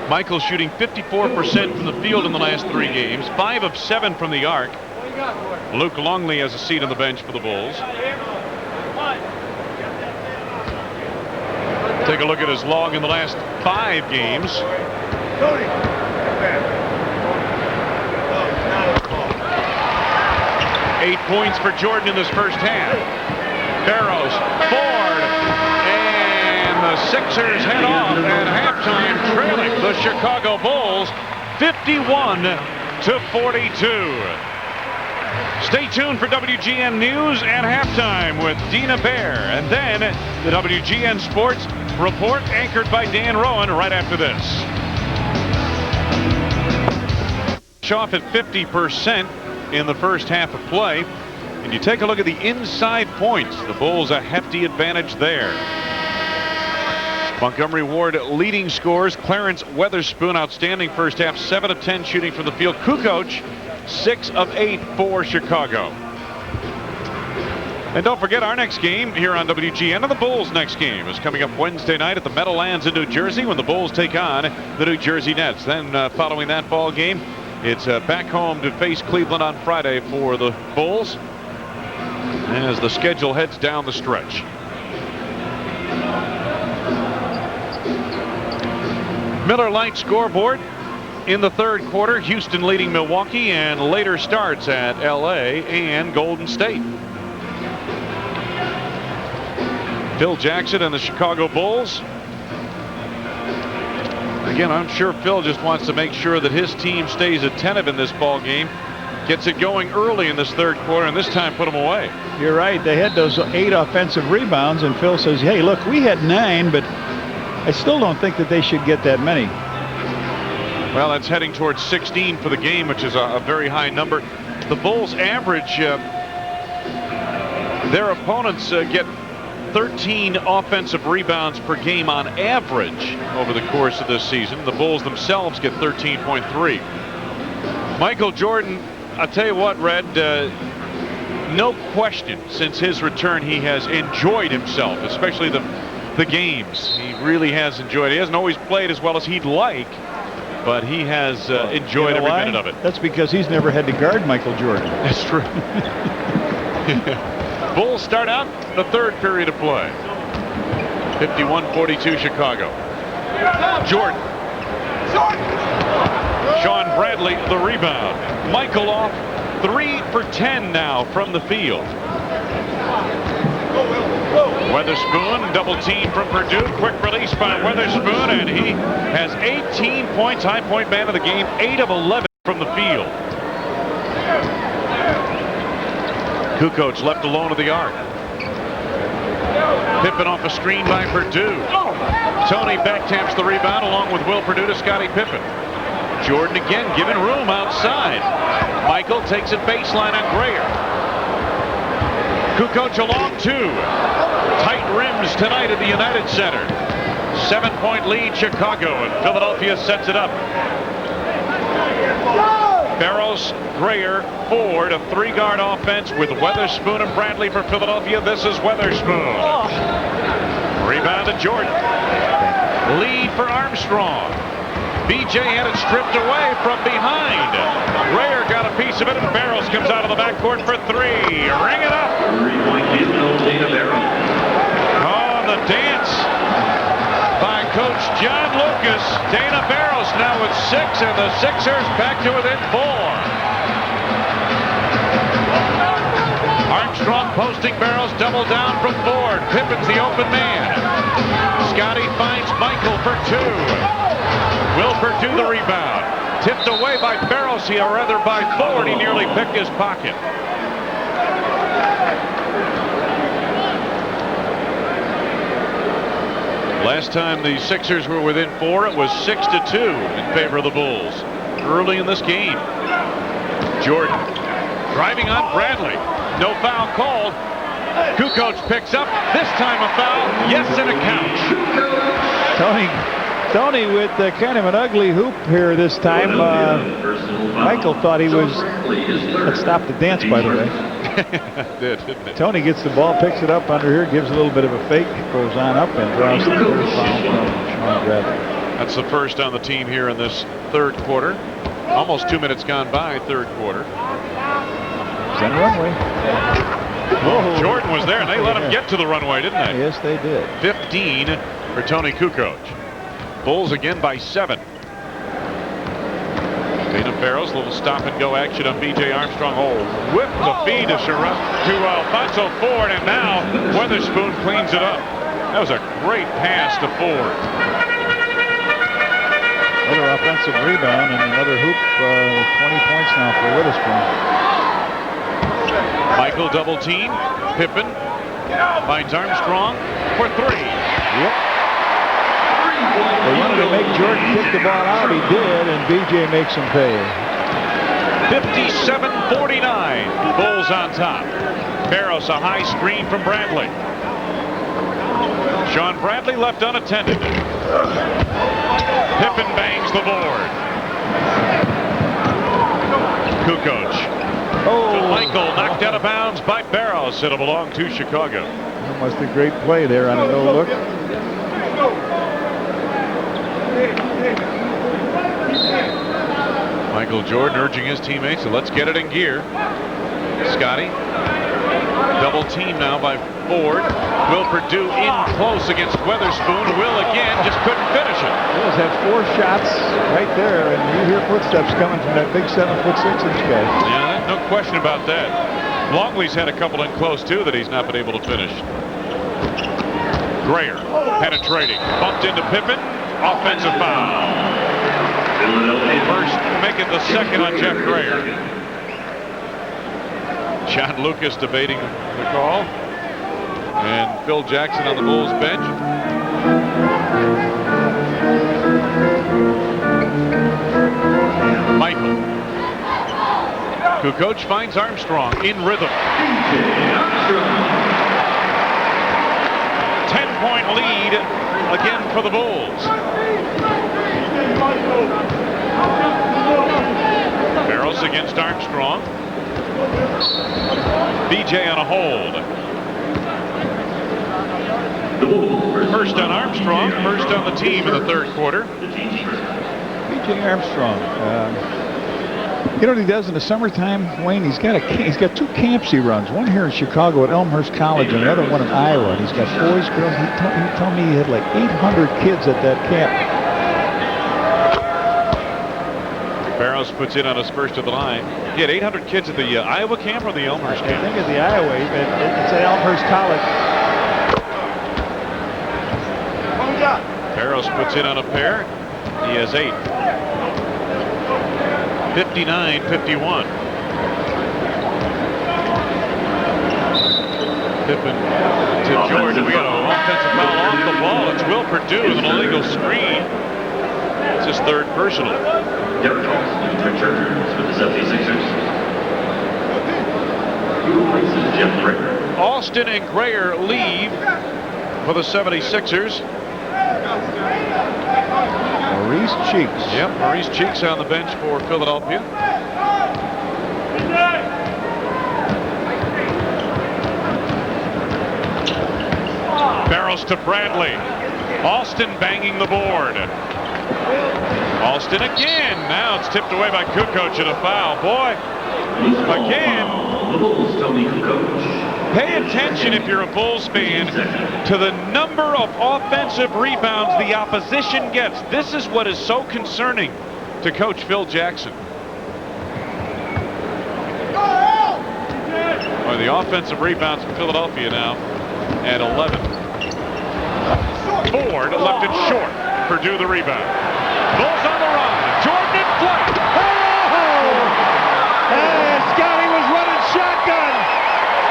[SPEAKER 1] Michael shooting 54% from the field in the last 3 games, 5 of 7 from the arc. Luc Longley has a seat on the bench for the Bulls. Take a look at his log in the last 5 games. 8 points for Jordan in this first half. Barros, Ford, and the Sixers head off at halftime, trailing the Chicago Bulls 51-42. Stay tuned for WGN News at halftime with Dina Bear, and then the WGN Sports Report anchored by Dan Rowan right after this. Off at 50% in the first half of play. And you take a look at the inside points. The Bulls a hefty advantage there. Montgomery Ward leading scores. Clarence Weatherspoon, outstanding first half, 7 of 10 shooting from the field. Kukoc, 6 of 8 for Chicago. And don't forget our next game here on WGN, and the Bulls' next game is coming up Wednesday night at the Meadowlands in New Jersey when the Bulls take on the New Jersey Nets. Then following that ball game, it's back home to face Cleveland on Friday for the Bulls as the schedule heads down the stretch. Miller Lite scoreboard in the third quarter. Houston leading Milwaukee, and later starts at LA and Golden State. Phil Jackson and the Chicago Bulls. Again, I'm sure Phil just wants to make sure that his team stays attentive in this ball game. Gets it going early in this third quarter, and this time put them away. You're right. They had those 8 offensive rebounds, and Phil says, hey, look, we had 9, but I still don't think that they should get that many. Well, that's heading towards 16 for the game, which is a very high number. The Bulls average, their opponents get 13 offensive rebounds per game on average over the course of this season. The Bulls themselves get 13.3. Michael Jordan, I'll tell you what, Red, no question, since his return, he has enjoyed himself, especially the games. He really has enjoyed it. He hasn't always played as well as he'd like, but he has enjoyed every minute of it. That's because he's never had to guard Michael Jordan. That's true. Bulls start out the third period of play. 51-42 Chicago. Jordan. Shawn Bradley the rebound. Michael off 3 for 10 now from the field. Weatherspoon, double team from Purdue. Quick release by Weatherspoon, and he has 18 points. High point man of the game, 8 of 11 from the field. Kukoc left alone at the arc. Pippen off a screen by Purdue. Toni backtaps the rebound along with Will Purdue to Scottie Pippen. Jordan again giving room outside. Michael takes it baseline on Grayer. Kukoc along 2. Tight rims tonight at the United Center. 7-point lead Chicago, and Philadelphia sets it up. Barros, Grayer, Ford, a 3-guard offense with Weatherspoon and Bradley for Philadelphia. This is Weatherspoon. Rebound to Jordan. Lead for Armstrong. BJ had it stripped away from behind. Grayer got a piece of it, and Barros comes out of the backcourt for 3. Ring it up. Oh, the dance by Coach John Lucas. Dana Barros now with 6, and the Sixers back to within 4. Armstrong posting Barros, double down from Ford. Pippen's the open man. Scottie finds Michael for 2. Will Purdue the rebound. Tipped away by Barros, or rather by Ford. He nearly picked his pocket. Last time the Sixers were within 4, it was 6-2 in favor of the Bulls early in this game. Jordan driving on Bradley. No foul called. Kukoc picks up. This time a foul. Yes, and a count.
[SPEAKER 2] Toni with kind of an ugly hoop here this time. Michael thought he was. Let's stop the dance, by the way.
[SPEAKER 1] Didn't it?
[SPEAKER 2] Toni gets the ball, picks it up under here, gives a little bit of a fake, goes on up and draws the first foul from Shawn Bradley.
[SPEAKER 1] That's the first on the team here in this third quarter. Almost 2 minutes gone by, third quarter.
[SPEAKER 2] Center runway.
[SPEAKER 1] Oh, Jordan was there, and they let him get to the runway, didn't they?
[SPEAKER 2] Yes, they did.
[SPEAKER 1] 15 for Toni Kukoc. Bulls again by 7. Dana Barros, little stop and go action on B.J. Armstrong. Oh, whipped the feed to Alphonso Ford, and now Weatherspoon cleans it up. That was a great pass to Ford.
[SPEAKER 2] Another offensive rebound and another hoop. 20 points now for Weatherspoon.
[SPEAKER 1] Michael double team. Pippen finds Armstrong for 3.
[SPEAKER 2] Yep. They wanted to make Jordan kick the ball out. He did, and B.J. makes him pay.
[SPEAKER 1] 57-49. Bulls on top. Barros, a high screen from Bradley. Shawn Bradley left unattended. Pippen bangs the board. Kukoc.
[SPEAKER 2] Oh,
[SPEAKER 1] Michael knocked out of bounds by Barros. It'll belong to Chicago.
[SPEAKER 2] Almost a great play there on a no look.
[SPEAKER 1] Michael Jordan urging his teammates to let's get it in gear. Scottie. Double team now by Ford. Will Purdue in close against Weatherspoon. Will again, just couldn't finish it.
[SPEAKER 2] Bulls have 4 shots right there, and you hear footsteps coming from that big 7'6" guy.
[SPEAKER 1] Yeah, no question about that. Longley's had a couple in close too that he's not been able to finish. Grayer penetrating, bumped into Pippen. Offensive foul. First, making the second on Jeff Grayer. John Lucas debating the call. And Phil Jackson on the Bulls bench. Michael. Kukoc finds Armstrong in rhythm. 10-point lead again for the Bulls. Barros against Armstrong. BJ on a hold. First on Armstrong, first on the team in the third quarter.
[SPEAKER 2] BJ Armstrong. You know what he does in the summertime, Wayne? He's got 2 camps he runs. One here in Chicago at Elmhurst College, and the other one in Iowa. And he's got boys, girls. He told me he had like 800 kids at that camp.
[SPEAKER 1] Barros puts in on his first of the line. He had 800 kids at the Iowa camp or the Elmhurst camp?
[SPEAKER 2] I think at the Iowa. It's at Elmhurst College.
[SPEAKER 1] Barros puts in on a pair. He has 8. 59-51. Pippen to Jordan. We got an offensive foul off the ball. It's Will Purdue with an illegal screen. It's his third personal.
[SPEAKER 4] Derrick Alston returns for the 76ers. Who replaces Jeff Grayer?
[SPEAKER 1] Alston and Grayer leave for the 76ers.
[SPEAKER 2] Maurice Cheeks.
[SPEAKER 1] Yep, Maurice Cheeks on the bench for Philadelphia. Barros to Bradley. Alston banging the board. Alston again. Now it's tipped away by Kukoc and a foul. Boy, again.
[SPEAKER 4] The Bulls, Toni Kukoc.
[SPEAKER 1] Pay attention if you're a Bulls fan to the number of offensive rebounds the opposition gets. This is what is so concerning to Coach Phil Jackson. Well, the offensive rebounds from Philadelphia now at 11. Ford left it short. Purdue the rebound. Bulls on the run. Jordan in flight.
[SPEAKER 2] Scottie was running shotgun.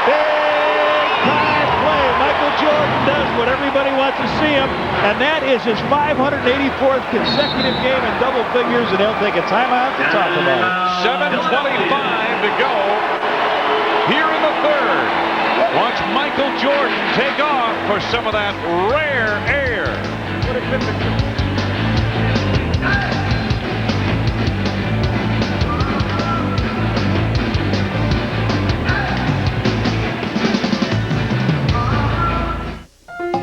[SPEAKER 2] Big time play. Michael J. Jordan does what everybody wants to see him, and that is his 584th consecutive game in double figures, and he'll take a timeout to talk about it.
[SPEAKER 1] 7:25 to go here in the third. Watch Michael Jordan take off for some of that rare air.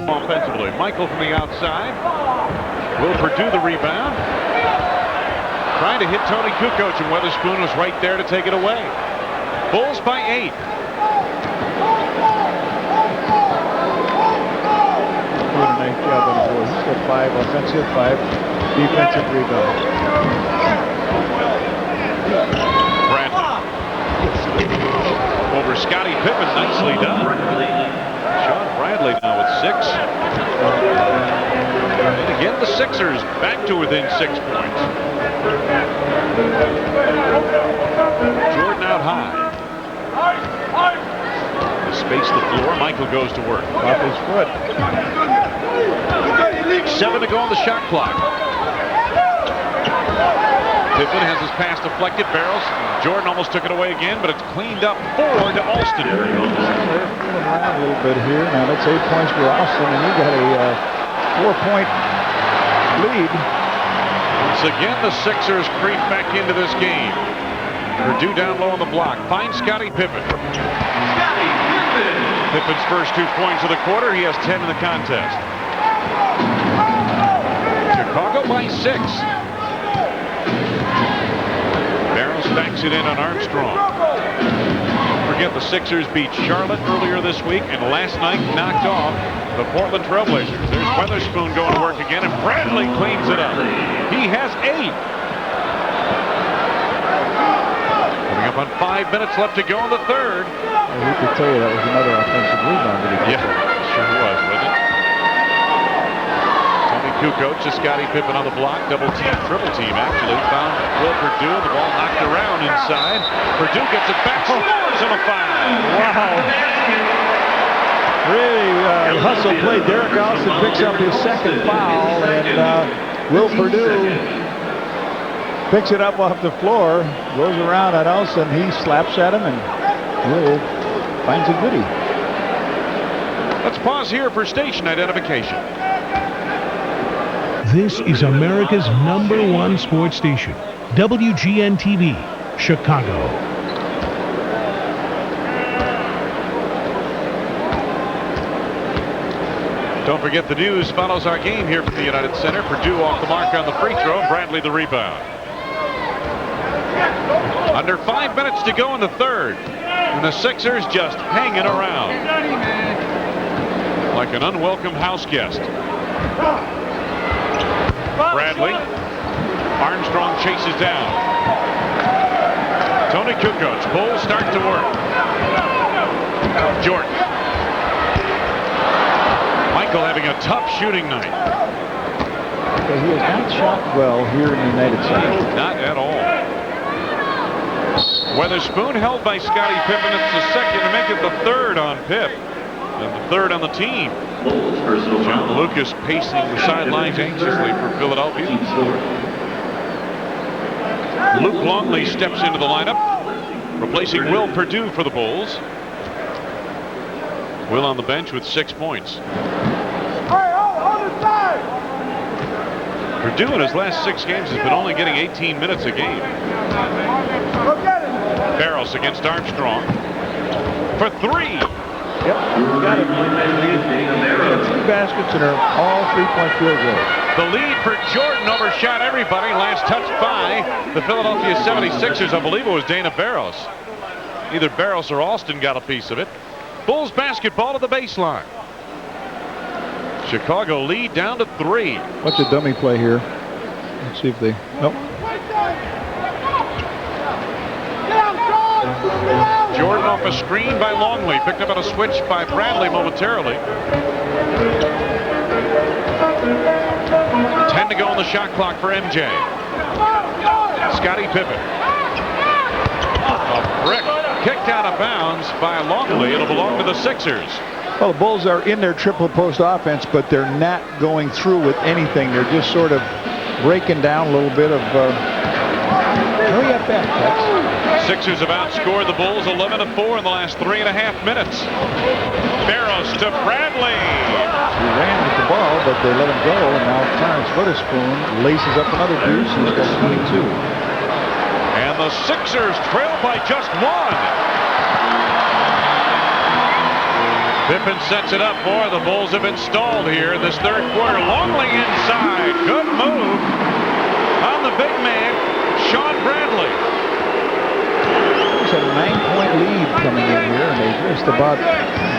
[SPEAKER 1] Offensively, Michael from the outside. Will Purdue the rebound. Trying to hit Toni Kukoc, and Weatherspoon was right there to take it away. Bulls by 8.
[SPEAKER 2] Doing a nice job on the board. He's got 5 offensive, 5 defensive rebounds.
[SPEAKER 1] Bradley over Scottie Pippen, nicely done. Shawn Bradley now with 6. And again, the Sixers back to within 6 points. Jordan out high. They space the floor. Michael goes to work.
[SPEAKER 2] Off his foot.
[SPEAKER 1] 7 to go on the shot clock. Pippen has his pass deflected. Barros. Jordan almost took it away again, but it's cleaned up 4 to Alston.
[SPEAKER 2] They're fooling around a little bit here. Now that's 8 points for Alston, and you got a 4-point lead.
[SPEAKER 1] Once again, the Sixers creep back into this game. Purdue down low on the block. Finds Scottie Pippen. Pippen's first 2 points of the quarter. He has 10 in the contest. Chicago by 6. Barros backs it in on Armstrong. Don't forget the Sixers beat Charlotte earlier this week, and last night knocked off the Portland Trailblazers. There's Weatherspoon going to work again, and Bradley cleans it up. He has 8. Coming up on 5 minutes left to go in the third.
[SPEAKER 2] Well, we could tell you that was another offensive rebound that he
[SPEAKER 1] Yeah, sure was, wasn't it? Toni Kukoc to Scottie Pippen on the block. Double team, triple team, actually. Found Will Purdue, and the ball knocked around inside. Purdue gets it back, scores on a foul.
[SPEAKER 2] Wow. Really hustle play. Derrick Alston picks up his second foul, and Will Purdue picks it up off the floor, goes around at Alston. He slaps at him, and Will finds a goodie.
[SPEAKER 1] Let's pause here for station identification.
[SPEAKER 5] This is America's #1 sports station, WGN-TV, Chicago.
[SPEAKER 1] Don't forget the news follows our game here from the United Center. Purdue off the mark on the free throw, and Bradley the rebound. Under 5 minutes to go in the third, and the Sixers just hanging around like an unwelcome house guest. Bradley. Armstrong chases down. Toni Kukoc. Bulls start to work. Jordan. Michael having a tough shooting night.
[SPEAKER 2] Okay, he has not shot well here in the United States.
[SPEAKER 1] Not at all. Weatherspoon held by Scottie Pippen. It's the second to make it the third on Pip. And the third on the team. John Lucas pacing the sidelines anxiously for Philadelphia. Luc Longley steps into the lineup, replacing Will Purdue for the Bulls. Will on the bench with 6 points. Purdue in his last 6 games has been only getting 18 minutes a game. Barros against Armstrong for 3.
[SPEAKER 2] Yep, got it. 2 baskets and are all 3-point field goals.
[SPEAKER 1] The lead for Jordan overshot everybody. Last touch by the Philadelphia 76ers. I believe it was Dana Barros. Either Barros or Alston got a piece of it. Bulls basketball to the baseline. Chicago lead down to 3.
[SPEAKER 2] What's a dummy play here? Let's see if they... Nope.
[SPEAKER 1] Jordan off a screen by Longley. Picked up on a switch by Bradley momentarily. 10 to go on the shot clock for MJ. Scottie Pippen. A brick kicked out of bounds by Longley. It'll belong to the Sixers.
[SPEAKER 2] Well, the Bulls are in their triple post offense, but they're not going through with anything. They're just sort of breaking down a little bit of hurry up back, Tex.
[SPEAKER 1] Sixers have outscored the Bulls 11-4 in the last 3.5 minutes. Barros to Bradley.
[SPEAKER 2] He ran with the ball, but they let him go, and now Clarence Weatherspoon laces up another deuce. He's got 22.
[SPEAKER 1] And the Sixers trail by just one. Pippen sets it up for the Bulls have been stalled here in this third quarter. Longley inside. Good move on the big man, Shawn Bradley.
[SPEAKER 2] There's a 9-point lead coming in here, and they've just about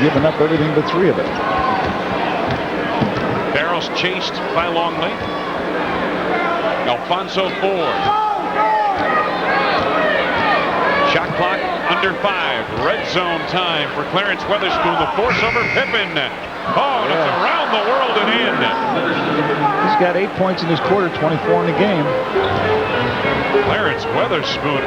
[SPEAKER 2] given up everything but 3 of it.
[SPEAKER 1] Barros chased by Longley. Alphonso Ford. Shot clock under 5. Red zone time for Clarence Weatherspoon. The force over Pippen. Oh, it's around the world and in.
[SPEAKER 2] He's got 8 points in this quarter, 24 in the game.
[SPEAKER 1] Clarence Weatherspoon,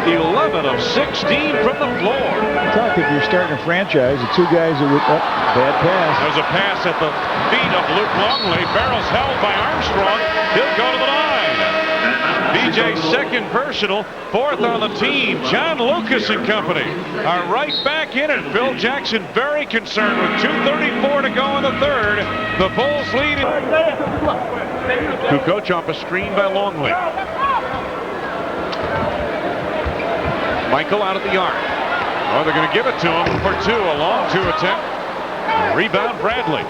[SPEAKER 1] 11 of 16 from the floor.
[SPEAKER 2] Talk if you're starting a franchise, the 2 guys that would, bad pass.
[SPEAKER 1] There's a pass at the feet of Luc Longley. Barros held by Armstrong. He'll go to the line. BJ's second personal, 4th on the team. John Lucas and company are right back in it. Phil Jackson very concerned with 2:34 to go in the third. The Bulls lead. Kukoc off a screen by Longley. Michael out at the arc. Oh, they're going to give it to him for 2. A long 2 attempt. Rebound Bradley.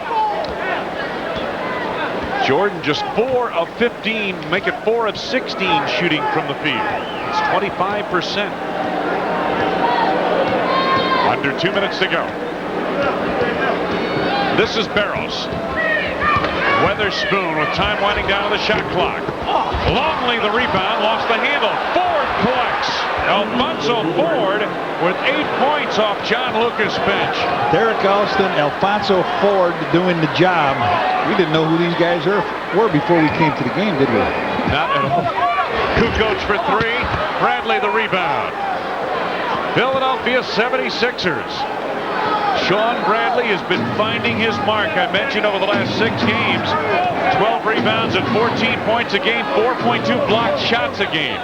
[SPEAKER 1] Jordan just 4 of 15, make it 4 of 16 shooting from the field. It's 25%. Under 2 minutes to go. This is Barros. Weatherspoon with time winding down on the shot clock. Longley the rebound, lost the handle. Ford collects. Alphonso Ford with 8 points off John Lucas' bench.
[SPEAKER 2] Derrick Alston, Alphonso Ford doing the job. We didn't know who these guys were before we came to the game, did we?
[SPEAKER 1] Not at all. Kukoc for 3. Bradley the rebound. Philadelphia 76ers. Shawn Bradley has been finding his mark. I mentioned over the last 6 games, 12 rebounds and 14 points a game, 4.2 blocked shots a game.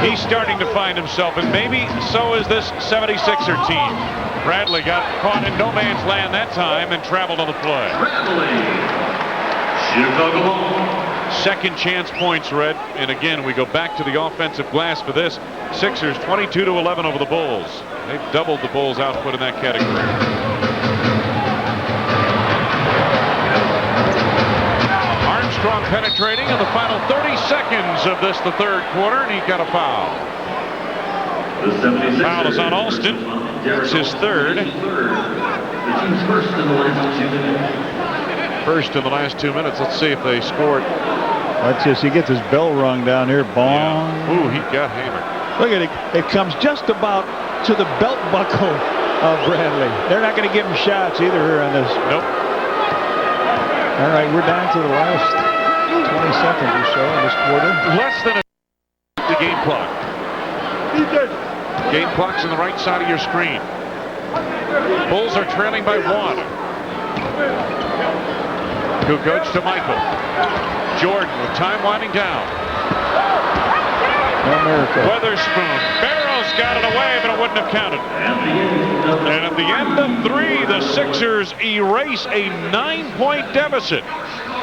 [SPEAKER 1] He's starting to find himself, and maybe so is this 76er team. Bradley got caught in no man's land that time and traveled on the play. Second chance points, Red. And again, we go back to the offensive glass for this. Sixers 22-11 over the Bulls. They've doubled the Bulls' output in that category. Armstrong penetrating in the final 30 seconds of this, the third quarter, and he got a foul. Foul is on Alston. It's his third.
[SPEAKER 4] The team's first in the last 2 minutes.
[SPEAKER 1] First in the last 2 minutes. Let's see if they scored.
[SPEAKER 2] Watch this. He gets his bell rung down here. Bong.
[SPEAKER 1] Yeah. Ooh, he got hammered.
[SPEAKER 2] Look at it. It comes just about to the belt buckle of Bradley. They're not going to give him shots either here on this.
[SPEAKER 1] Nope.
[SPEAKER 2] All right, we're down to the last 20 seconds or so in this quarter.
[SPEAKER 1] Less than the game clock. Game clock's on the right side of your screen. Bulls are trailing by 1. Kukoc to Michael. Jordan with time winding down.
[SPEAKER 2] America.
[SPEAKER 1] Weatherspoon. Barros got it away, but it wouldn't have counted. And at the end of 3, the Sixers erase a 9-point deficit.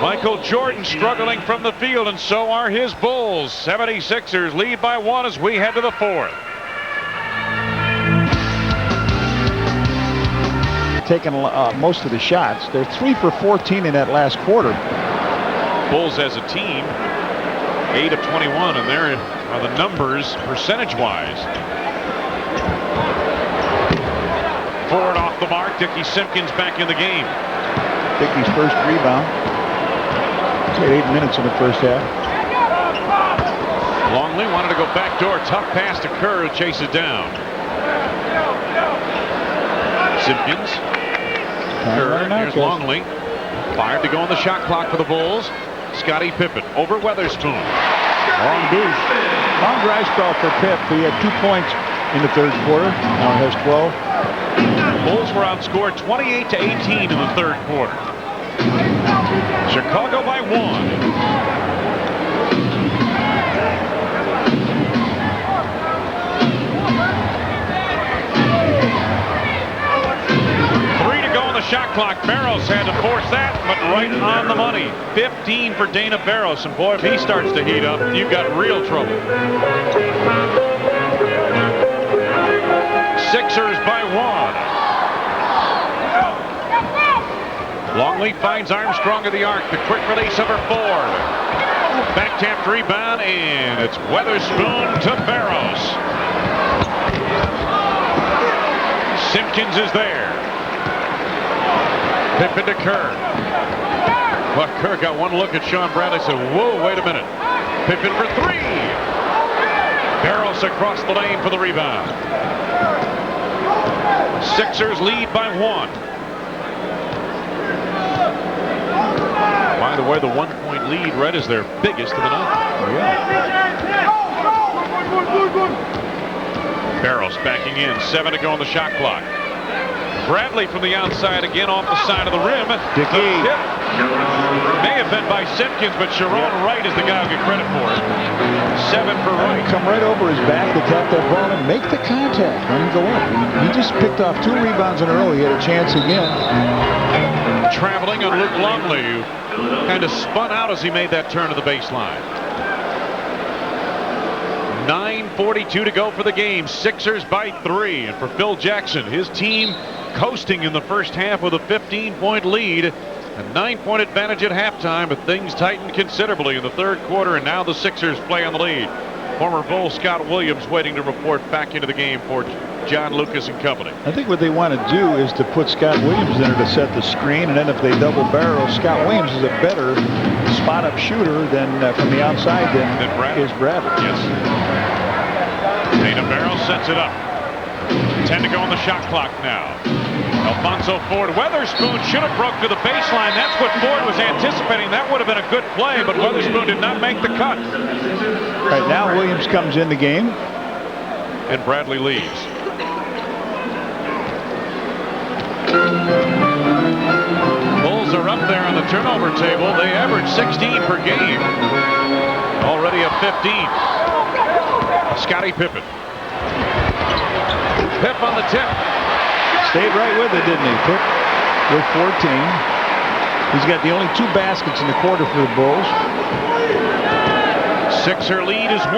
[SPEAKER 1] Michael Jordan struggling from the field, and so are his Bulls. 76ers lead by 1 as we head to the 4th.
[SPEAKER 2] Taking most of the shots. They're 3 for 14 in that last quarter.
[SPEAKER 1] Bulls as a team, 8 of 21, and there are the numbers percentage-wise. Ford off the mark. Dickey Simpkins back in the game.
[SPEAKER 2] Dickey's first rebound. Played 8 minutes in the first half.
[SPEAKER 1] Longley wanted to go backdoor. Tough pass to Kerr, who chases down. Simpkins. Kerr, here's Longley. 5 to go on the shot clock for the Bulls. Scottie Pippen over Weatherspoon.
[SPEAKER 2] Long deuce. Long dry spell for Pip. He had 2 points in the third quarter. Now he has 12.
[SPEAKER 1] Bulls were outscored 28-18 in the third quarter. Chicago by 1. Shot clock. Barros had to force that, but right on the money. 15 for Dana Barros, and boy, if he starts to heat up, you've got real trouble. Sixers by 1. Longley finds Armstrong of the arc. The quick release over Ford. Back tapped rebound, and it's Weatherspoon to Barros. Simpkins is there. Pippen to Kerr. Well, Kerr got one look at Shawn Bradley, said, whoa, wait a minute. Pippen for 3. Barros across the lane for the rebound. Sixers lead by 1. By the way, the 1-point lead, Red, is their biggest of the night. Yeah. Barros backing in. 7 to go on the shot clock. Bradley from the outside again off the side of the rim.
[SPEAKER 2] Dickey.
[SPEAKER 1] May have been by Simpkins, but Sharone Wright is the guy who get credit for it. 7 for Wright.
[SPEAKER 2] Come right over his back to tap that ball and make the contact. Let him go up. He just picked off 2 rebounds in a row. He had a chance again.
[SPEAKER 1] Traveling on Luc Longley, who kind of spun out as he made that turn to the baseline. 9:42 to go for the game. Sixers by 3. And for Phil Jackson, his team coasting in the first half with a 15-point lead. A 9-point advantage at halftime, but things tightened considerably in the third quarter, and now the Sixers play on the lead. Former Bull Scott Williams waiting to report back into the game for John Lucas and company.
[SPEAKER 2] I think what they want to do is to put Scott Williams in there to set the screen, and then if they double Barros, Scott Williams is a better spot-up shooter than from the outside than is Bradley.
[SPEAKER 1] Yes. Dana Barros sets it up. 10 to go on the shot clock now. Alphonso Ford. Weatherspoon should have broke to the baseline. That's what Ford was anticipating. That would have been a good play, but Weatherspoon did not make the cut.
[SPEAKER 2] All right, now Williams comes in the game.
[SPEAKER 1] And Bradley leaves. Bulls are up there on the turnover table. They average 16 per game. Already at 15. Scottie Pippen. Pip on the tip.
[SPEAKER 2] Stayed right with it, didn't he? Pip with 14. He's got the only 2 baskets in the quarter for the Bulls.
[SPEAKER 1] Sixer lead is 1.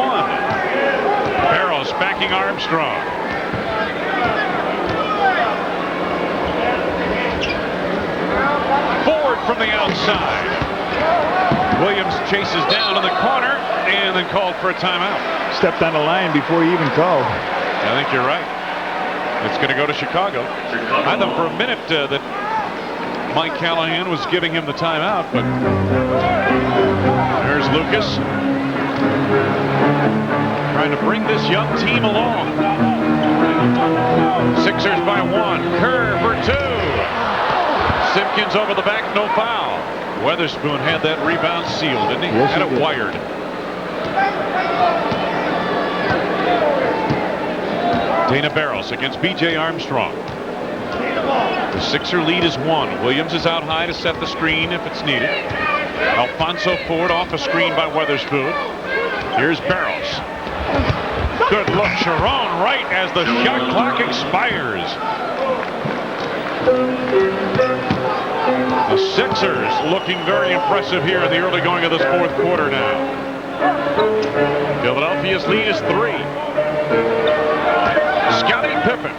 [SPEAKER 1] Barros backing Armstrong. Ford from the outside. Williams chases down in the corner and then called for a timeout.
[SPEAKER 2] Stepped on the line before he even called.
[SPEAKER 1] I think you're right. It's going to go to Chicago. I thought for a minute that Mike Callahan was giving him the timeout, but there's Lucas trying to bring this young team along. Sixers by 1. Kerr for 2. Simpkins over the back, no foul. Weatherspoon had that rebound sealed, didn't he?
[SPEAKER 2] Yes,
[SPEAKER 1] had
[SPEAKER 2] he
[SPEAKER 1] it
[SPEAKER 2] did.
[SPEAKER 1] wired. Dana Barros against B.J. Armstrong. The Sixer lead is 1. Williams is out high to set the screen if it's needed. Alphonso Ford off a screen by Weatherspoon. Here's Barros. Good look, Sharone Wright as the shot clock expires. The Sixers looking very impressive here in the early going of this fourth quarter now. Philadelphia's lead is 3. Scottie Pippen.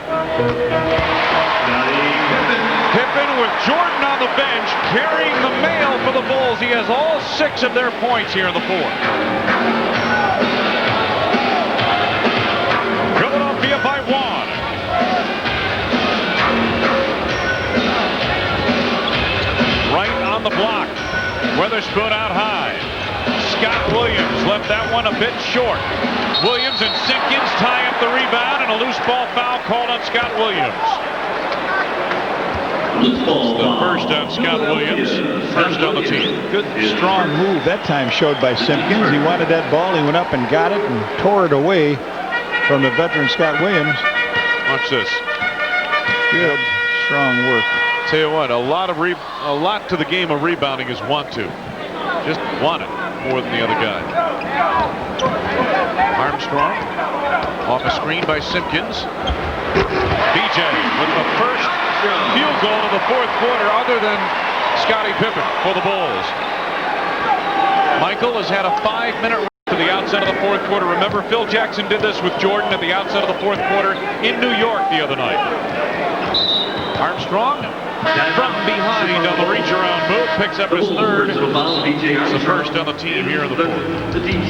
[SPEAKER 1] Pippen with Jordan on the bench carrying the mail for the Bulls. He has all 6 of their points here in the fourth. Philadelphia by 1. Right on the block. Weatherspoon out high. Scott Williams left that one a bit short. Williams and Simpkins tie up the rebound, and a loose ball foul called on Scott Williams. The first on Scott Williams, first on the team.
[SPEAKER 2] Good strong move that time showed by Simpkins. He wanted that ball. He went up and got it and tore it away from the veteran Scott Williams.
[SPEAKER 1] Watch this.
[SPEAKER 2] Good, strong work.
[SPEAKER 1] Tell you what, a lot to the game of rebounding is want to. Just want it more than the other guy. Armstrong off a screen by Simpkins. BJ with the first field goal of the fourth quarter other than Scottie Pippen for the Bulls. Michael has had a 5-minute run to the outset of the fourth quarter. Remember, Phil Jackson did this with Jordan at the outset of the fourth quarter in New York the other night. Armstrong from behind on the reach around move, picks up his third. It's the first on the team here in the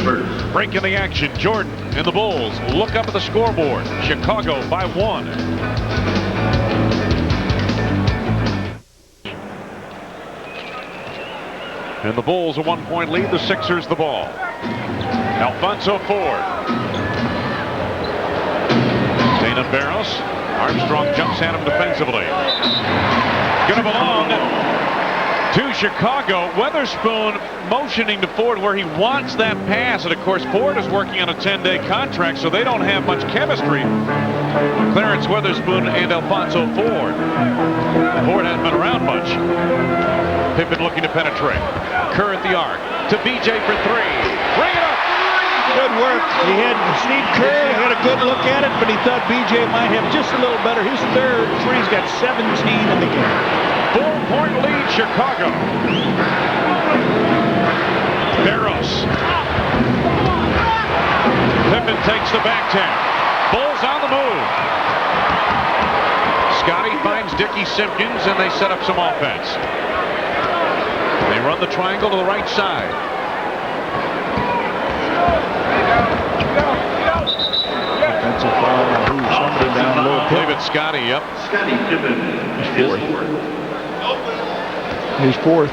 [SPEAKER 1] fourth. Breaking the action, Jordan and the Bulls look up at the scoreboard. Chicago by 1. And the Bulls a 1-point lead, the Sixers the ball. Alphonso Ford. Dana Barros. Armstrong jumps at him defensively. Gonna belong to Chicago. Weatherspoon motioning to Ford where he wants that pass. And of course, Ford is working on a 10-day contract, so they don't have much chemistry. Clarence Weatherspoon and Alphonso Ford. Ford hasn't been around much. Pippen looking to penetrate. Kerr at the arc. To BJ for 3. Bring it up.
[SPEAKER 2] Good work. He had Steve Kerr. He had a good look at it, but he thought BJ might have just a little better. His third three. He's got 17 in the game.
[SPEAKER 1] 4-point lead, Chicago. Barros. Pippen takes the back tap. Bulls on the move. Scottie finds Dickey Simpkins, and they set up some offense. They run the triangle to the right side.
[SPEAKER 2] Offensive foul on who? Somebody down low.
[SPEAKER 1] I believe it's Scottie, yep.
[SPEAKER 4] Scottie Pippen is fourth.
[SPEAKER 2] He's fourth.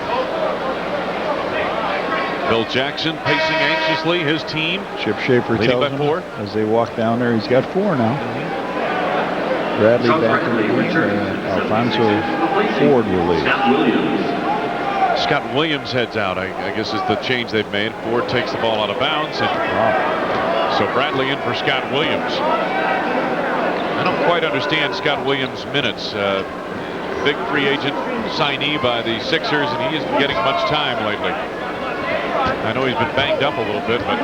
[SPEAKER 1] Phil Jackson pacing anxiously his team.
[SPEAKER 2] Chip Schaefer
[SPEAKER 1] leading
[SPEAKER 2] tells
[SPEAKER 1] by
[SPEAKER 2] him
[SPEAKER 1] 4.
[SPEAKER 2] as they walk down there, he's got 4 now. Bradley back in the game. Alphonso Ford will lead.
[SPEAKER 1] Scott Williams heads out, I guess is the change they've made. Ford takes the ball out of bounds. And so Bradley in for Scott Williams. I don't quite understand Scott Williams' minutes. Big free agent signee by the Sixers, and he isn't getting much time lately. I know he's been banged up a little bit, but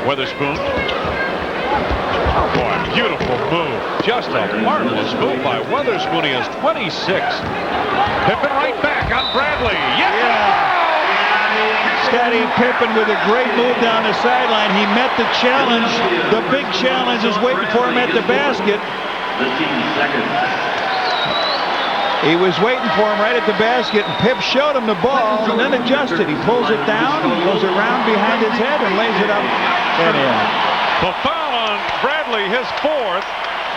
[SPEAKER 1] Weatherspoon. Oh boy, beautiful move. Just a marvelous move by Weatherspoon. He has 26. Pippen right back on Bradley. Yeah.
[SPEAKER 2] Scottie Pippen with a great move down the sideline. He met the challenge. The big challenge is waiting for him at the basket. He was waiting for him right at the basket, and Pip showed him the ball and then adjusted. He pulls it down, goes around behind his head, and lays it up and in.
[SPEAKER 1] The foul on Bradley, his 4th,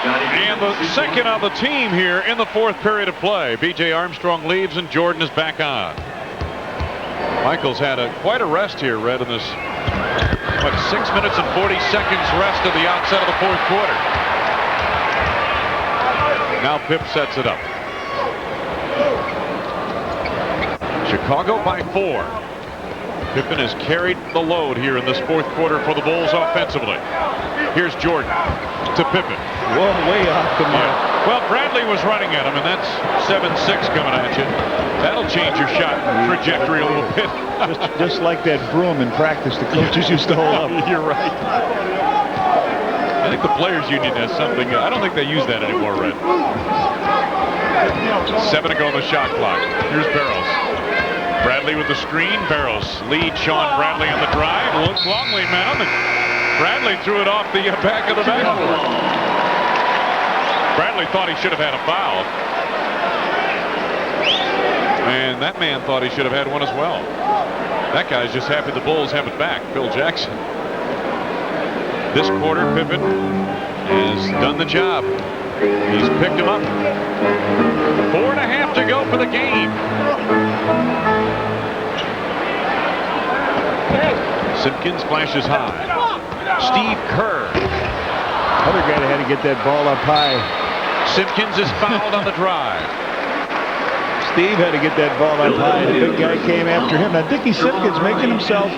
[SPEAKER 1] and the 2nd on the team here in the 4th period of play. B.J. Armstrong leaves, and Jordan is back on. Michael's had quite a rest here, Red, in this 6 minutes and 40 seconds rest at the outset of the 4th quarter. Now Pip sets it up. Chicago by 4. Pippen has carried the load here in this 4th quarter for the Bulls offensively. Here's Jordan to Pippen.
[SPEAKER 2] Whoa, way off the mark.
[SPEAKER 1] Well, Bradley was running at him, and that's 7-6 coming at you. That'll change your shot trajectory a little bit.
[SPEAKER 2] just like that broom in practice the coaches used to hold up.
[SPEAKER 1] You're right. I think the Players Union has something. I don't think they use that anymore, Red. 7 to go on the shot clock. Here's Barros. Bradley with the screen. Barros leads Shawn Bradley on the drive. Luc Longley met him, and Bradley threw it off the back of the backboard. Bradley thought he should have had a foul. And that man thought he should have had one as well. That guy's just happy the Bulls have it back, Phil Jackson. This quarter, Pippen has done the job. He's picked him up. 4.5 to go for the game. Simpkins flashes high. Steve Kerr.
[SPEAKER 2] Other guy that had to get that ball up high.
[SPEAKER 1] Simpkins is fouled on the drive.
[SPEAKER 2] Steve had to get that ball up high. The big guy came after him. Now Dickey Simpkins making himself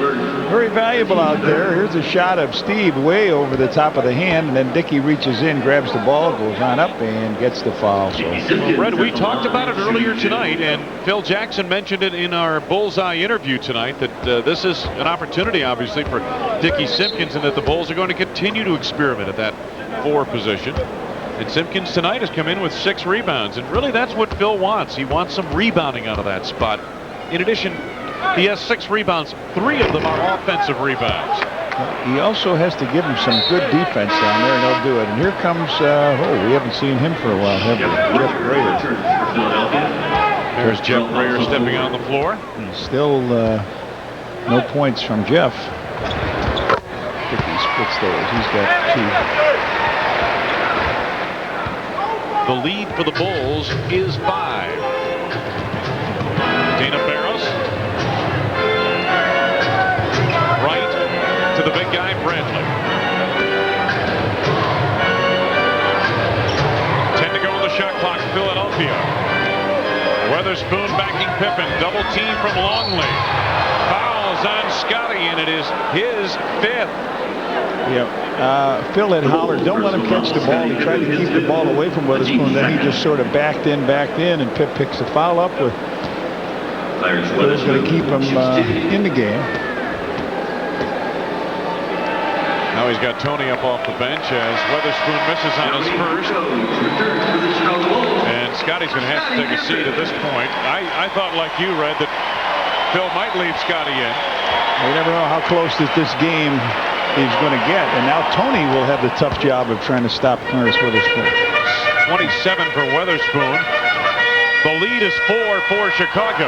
[SPEAKER 2] very valuable out there. Here's a shot of Steve way over the top of the hand, and then Dickey reaches in, grabs the ball, goes on up, and gets the foul. So.
[SPEAKER 1] Well, Red, we talked about it earlier tonight, and Phil Jackson mentioned it in our Bullseye interview tonight, that this is an opportunity, obviously, for Dickey Simpkins, and that the Bulls are going to continue to experiment at that 4 position. And Simpkins tonight has come in with 6 rebounds, and really that's what Phil wants. He wants some rebounding out of that spot. In addition, he has 6 rebounds. 3 of them are offensive rebounds.
[SPEAKER 2] He also has to give him some good defense down there, and they'll do it. And here comes, we haven't seen him for a while, have we? Jeff Brayer.
[SPEAKER 1] There's Jeff Brayer stepping on the floor.
[SPEAKER 2] And still no points from Jeff. Dickey splits those. He's got 2.
[SPEAKER 1] The lead for the Bulls is 5. Dana Barros. Right to the big guy, Bradley. 10 to go on the shot clock, Philadelphia. Weatherspoon backing Pippen. Double team from Longley. Fouls on Scottie, and it is his 5th.
[SPEAKER 2] Yep. Phil had hollered, don't let him catch the ball. He tried to keep the ball away from Weatherspoon. Then he just sort of backed in, and Pip picks the foul up with. Phil's going to keep him in the game.
[SPEAKER 1] Now he's got Toni up off the bench as Weatherspoon misses on his first. And Scottie's going to have to take a seat at this point. I thought, like you, Red, that Phil might leave Scottie in.
[SPEAKER 2] You never know how close this game is going to get, and now Toni will have the tough job of trying to stop Clarence Weatherspoon.
[SPEAKER 1] 27 for Weatherspoon. The lead is 4 for Chicago.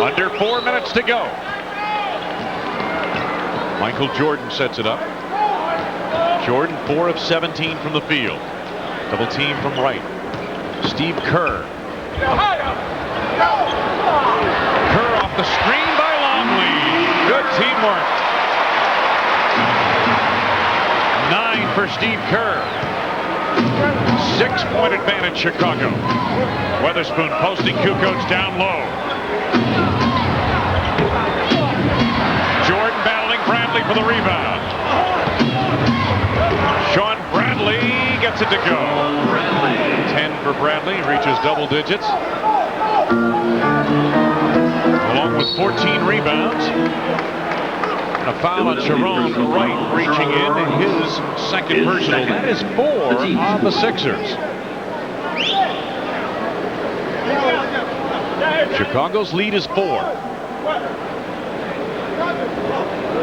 [SPEAKER 1] Under 4 minutes to go. Michael Jordan sets it up. Jordan 4 of 17 from the field. Double team from Wright. Steve Kerr. Kerr off the screen by Longley. Good teamwork. 9 for Steve Kerr. 6-point advantage, Chicago. Weatherspoon posting Kukoc down low. Jordan battling Bradley for the rebound. Shawn Bradley gets it to go. 10 for Bradley, reaches double digits. Along with 14 rebounds. A foul on Sharone Wright, reaching in his second personal. That is 4 on the Sixers. Chicago's lead is 4.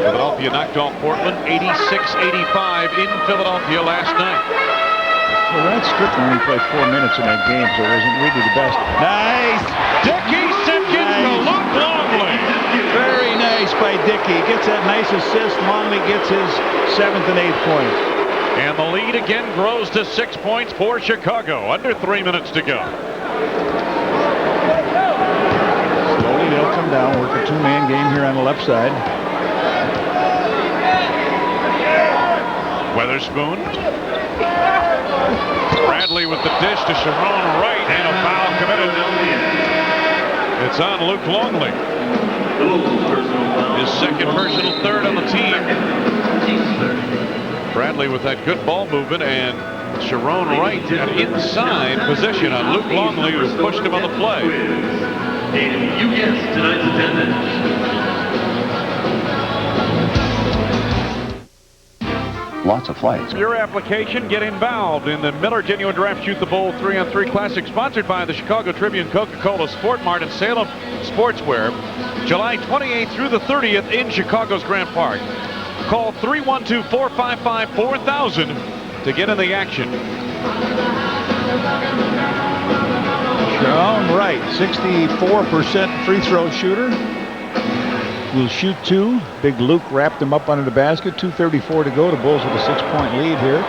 [SPEAKER 1] Philadelphia knocked off Portland 86-85 in Philadelphia last night.
[SPEAKER 2] Well, that Stripper only played 4 minutes in that game, so it wasn't really the best. Nice!
[SPEAKER 1] Dickey Simpkins to Luc Longley.
[SPEAKER 2] Very nice by Dickey. Gets that nice assist. Longley gets his 7th and 8th point.
[SPEAKER 1] And the lead again grows to 6 points for Chicago. Under 3 minutes to go.
[SPEAKER 2] Slowly they'll come down. Work a 2-man game here on the left side.
[SPEAKER 1] Weatherspoon. Bradley with the dish to Sharone Wright, and a foul committed. It's on Luc Longley. His second personal, 3rd on the team. Bradley with that good ball movement, and Sharone Wright at inside position on Luc Longley, who pushed him on the play.
[SPEAKER 4] And you guessed tonight's attendance.
[SPEAKER 3] Lots of flights.
[SPEAKER 1] Your application, get involved in the Miller Genuine Draft Shoot the Bull 3-on-3 Classic, sponsored by the Chicago Tribune, Coca-Cola, Sport Mart, and Salem Sportswear. July 28th through the 30th in Chicago's Grant Park. Call 312-455-4000 to get in the action.
[SPEAKER 2] Shawn Wright, 64% free throw shooter. Will shoot 2. Big Luke wrapped him up under the basket. 2:34 to go. The Bulls with a 6-point lead here.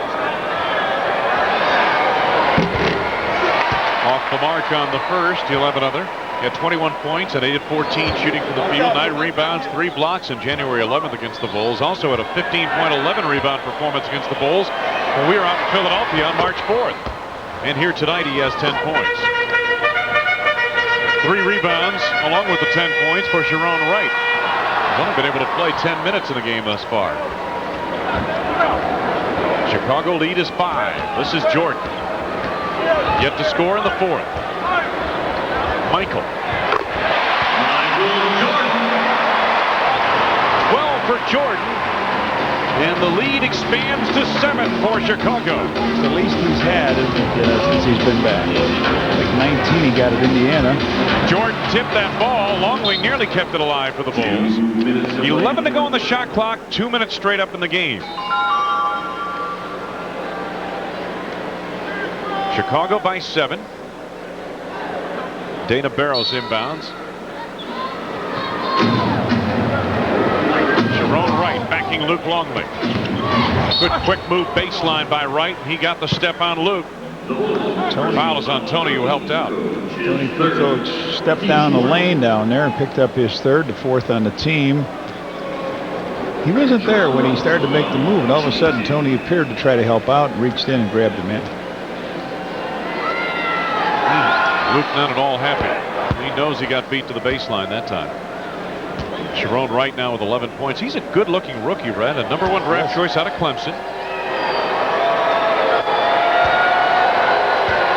[SPEAKER 1] Off the mark on the first. He'll have another. He had 21 points at 8 of 14 shooting from the field. 9 rebounds, 3 blocks on January 11th against the Bulls. Also had a 15-point, 11 rebound performance against the Bulls when we were out in Philadelphia on March 4th. And here tonight he has 10 points. 3 rebounds along with the 10 points for Sharone Wright. He's only been able to play 10 minutes in the game thus far. Chicago lead is 5. This is Jordan. Yet to score in the 4th. Michael. 12 for Jordan. And the lead expands to 7 for Chicago.
[SPEAKER 2] It's the least he's had, isn't it, since he's been back. Like 19 he got at Indiana.
[SPEAKER 1] Jordan tipped that ball. Longley nearly kept it alive for the Bulls. 11 to go on the shot clock. 2 minutes straight up in the game. Chicago by 7. Dana Barros inbounds. Sharone Wright backing Luc Longley. Good quick move baseline by Wright. He got the step on Luc. Foul is on Toni, who helped out.
[SPEAKER 2] Toni Kukoc stepped down the lane down there and picked up his 3rd, the 4th on the team. He wasn't there when he started to make the move, and all of a sudden Toni appeared to try to help out and reached in and grabbed him in.
[SPEAKER 1] Luc not at all happy. He knows he got beat to the baseline that time. Sharone Wright now with 11 points. He's a good-looking rookie, Red, a #1 draft choice out of Clemson.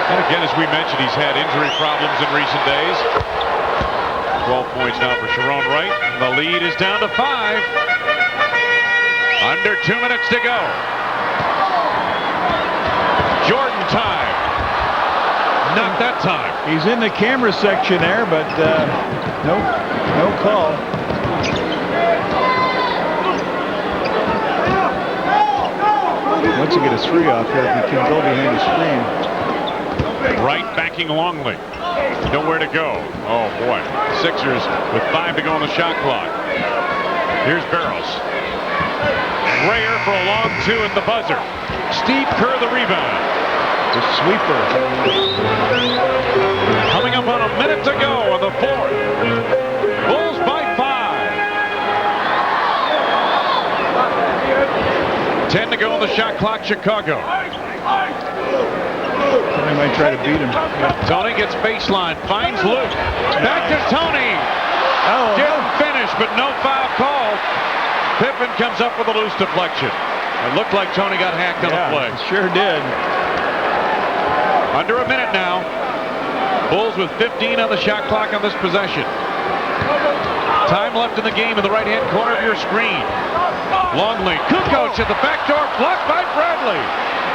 [SPEAKER 1] And again, as we mentioned, he's had injury problems in recent days. 12 points now for Sharone Wright. The lead is down to 5. Under 2 minutes to go. Jordan time. Not that time.
[SPEAKER 2] He's in the camera section there, but no call. Once you get a 3 off here, he can go behind the screen.
[SPEAKER 1] Wright backing Longley. Nowhere to go. Oh boy. Sixers with 5 to go on the shot clock. Here's Barros. Rayer for a long 2 at the buzzer. Steve Kerr the rebound.
[SPEAKER 2] The sweeper.
[SPEAKER 1] Coming up on a minute to go on the 4th. Bulls by 5. 10 to go on the shot clock, Chicago.
[SPEAKER 2] Toni might try to beat him.
[SPEAKER 1] Toni gets baseline, finds Luc. Back to Toni.
[SPEAKER 2] Oh,
[SPEAKER 1] Didn't finish, but no foul called. Pippen comes up with a loose deflection. It looked like Toni got hacked on the play.
[SPEAKER 2] Sure did.
[SPEAKER 1] Under a minute now. Bulls with 15 on the shot clock on this possession. Time left in the game in the right-hand corner of your screen. Longley, Kukoc at the back door, blocked by Bradley.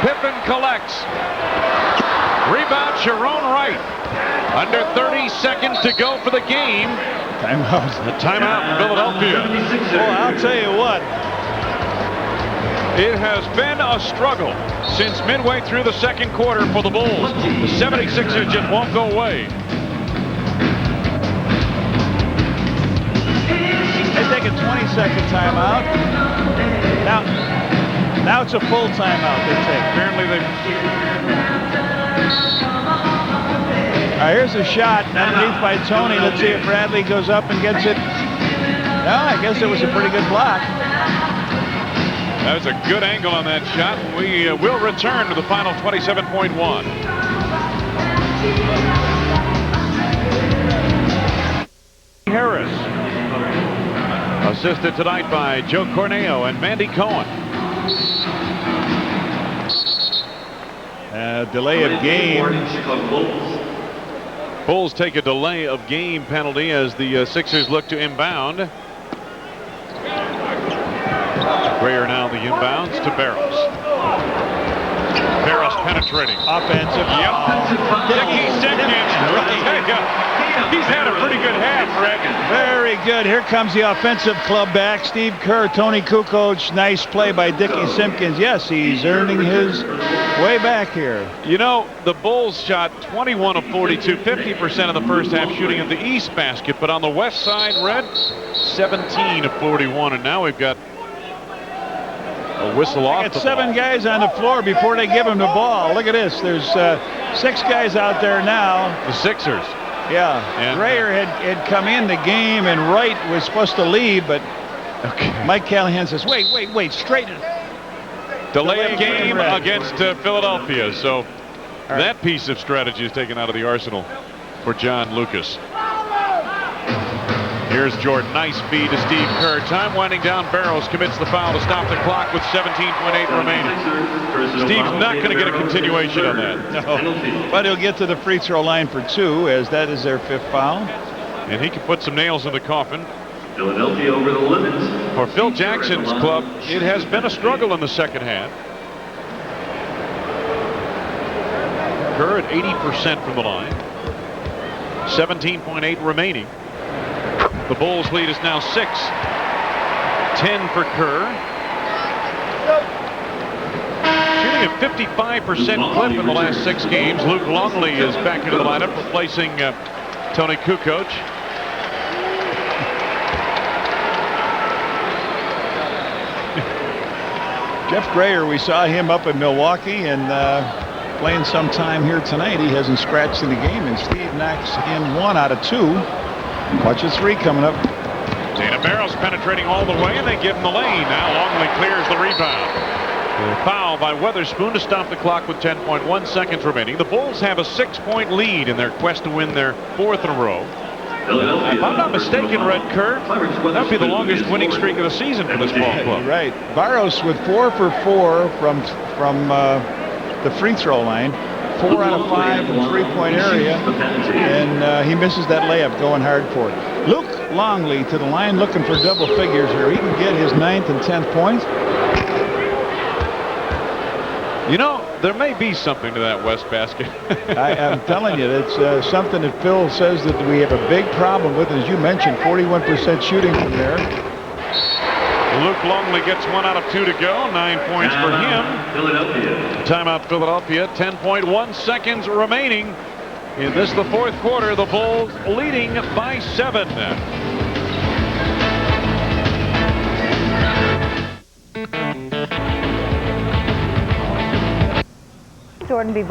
[SPEAKER 1] Pippen collects. Rebound, Sharone Wright. Under 30 seconds to go for the game.
[SPEAKER 2] Timeout.
[SPEAKER 1] The timeout in Philadelphia.
[SPEAKER 2] Well, I'll tell you what.
[SPEAKER 1] It has been a struggle since midway through the 2nd quarter for the Bulls. The 76ers just won't go away.
[SPEAKER 2] They take a 20-second timeout. Now it's a full timeout they take.
[SPEAKER 1] Apparently they...
[SPEAKER 2] Here's a shot underneath by Toni. Let's see if Bradley goes up and gets it. No, I guess it was a pretty good block.
[SPEAKER 1] That was a good angle on that shot. We will return to the final 27.1. Harris. Assisted tonight by Joe Corneo and Mandy Cohen.
[SPEAKER 2] Delay of game.
[SPEAKER 1] Bulls take a delay of game penalty as the Sixers look to inbound. Rayer now the inbounds to Barros. Barros penetrating.
[SPEAKER 2] Offensive.
[SPEAKER 1] Yep. Dickey Simpkins. He's had a pretty good half, Fred.
[SPEAKER 2] Very good. Here comes the offensive club back. Steve Kerr, Toni Kukoc. Nice play by Dickey Simpkins. Yes, he's earning his way back here.
[SPEAKER 1] You know, the Bulls shot 21 of 42, 50% of the first half shooting at the east basket, but on the west side, Red, 17 of 41, and now we've got a whistle off.
[SPEAKER 2] Got 7 guys on the floor before they give him the ball. Look at this. There's 6 guys out there now.
[SPEAKER 1] The Sixers.
[SPEAKER 2] Yeah. And Rayer had come in the game, and Wright was supposed to leave, but Mike Callahan says, wait, straighten it.
[SPEAKER 1] Delay of game against Philadelphia. So that piece of strategy is taken out of the arsenal for John Lucas. Here's Jordan. Nice feed to Steve Kerr. Time winding down. Barros commits the foul to stop the clock with 17.8 remaining. Steve's not going to get a continuation on that.
[SPEAKER 2] No, but he'll get to the free throw line for 2, as that is their 5th foul.
[SPEAKER 1] And he can put some nails in the coffin.
[SPEAKER 4] Philadelphia over the limits.
[SPEAKER 1] For Phil Jackson's club, it has been a struggle in the second half. Kerr at 80% from the line. 17.8 remaining. The Bulls lead is now 6. 10 for Kerr. Shooting a 55% clip in the last 6 games. Luc Longley is back into the lineup, replacing Toni Kukoc.
[SPEAKER 2] Jeff Grayer, we saw him up in Milwaukee and playing some time here tonight. He hasn't scratched in the game, and Steve knocks in 1 out of 2. Watch a 3 coming up.
[SPEAKER 1] Dana Barros penetrating all the way, and they give him the lane. Now Longley clears the rebound. A foul by Weatherspoon to stop the clock with 10.1 seconds remaining. The Bulls have a 6-point lead in their quest to win their 4th in a row. If I'm not mistaken, Red Kerr, that would be the longest winning streak of the season for this ball club.
[SPEAKER 2] Right. Barros with 4 for 4 from the free throw line. 4 out of 5 from 3-point area, and he misses that layup going hard for it. Luc Longley to the line looking for double figures here. He can get his 9th and 10th points.
[SPEAKER 1] You know, there may be something to that West basket.
[SPEAKER 2] I'm telling you, it's something that Phil says that we have a big problem with. As you mentioned, 41% shooting from there.
[SPEAKER 1] Luc Longley gets 1 out of 2 to go. 9 points for him. Timeout Philadelphia. 10.1 seconds remaining. In this, the 4th quarter, the Bulls leading by 7.
[SPEAKER 6] Jordan be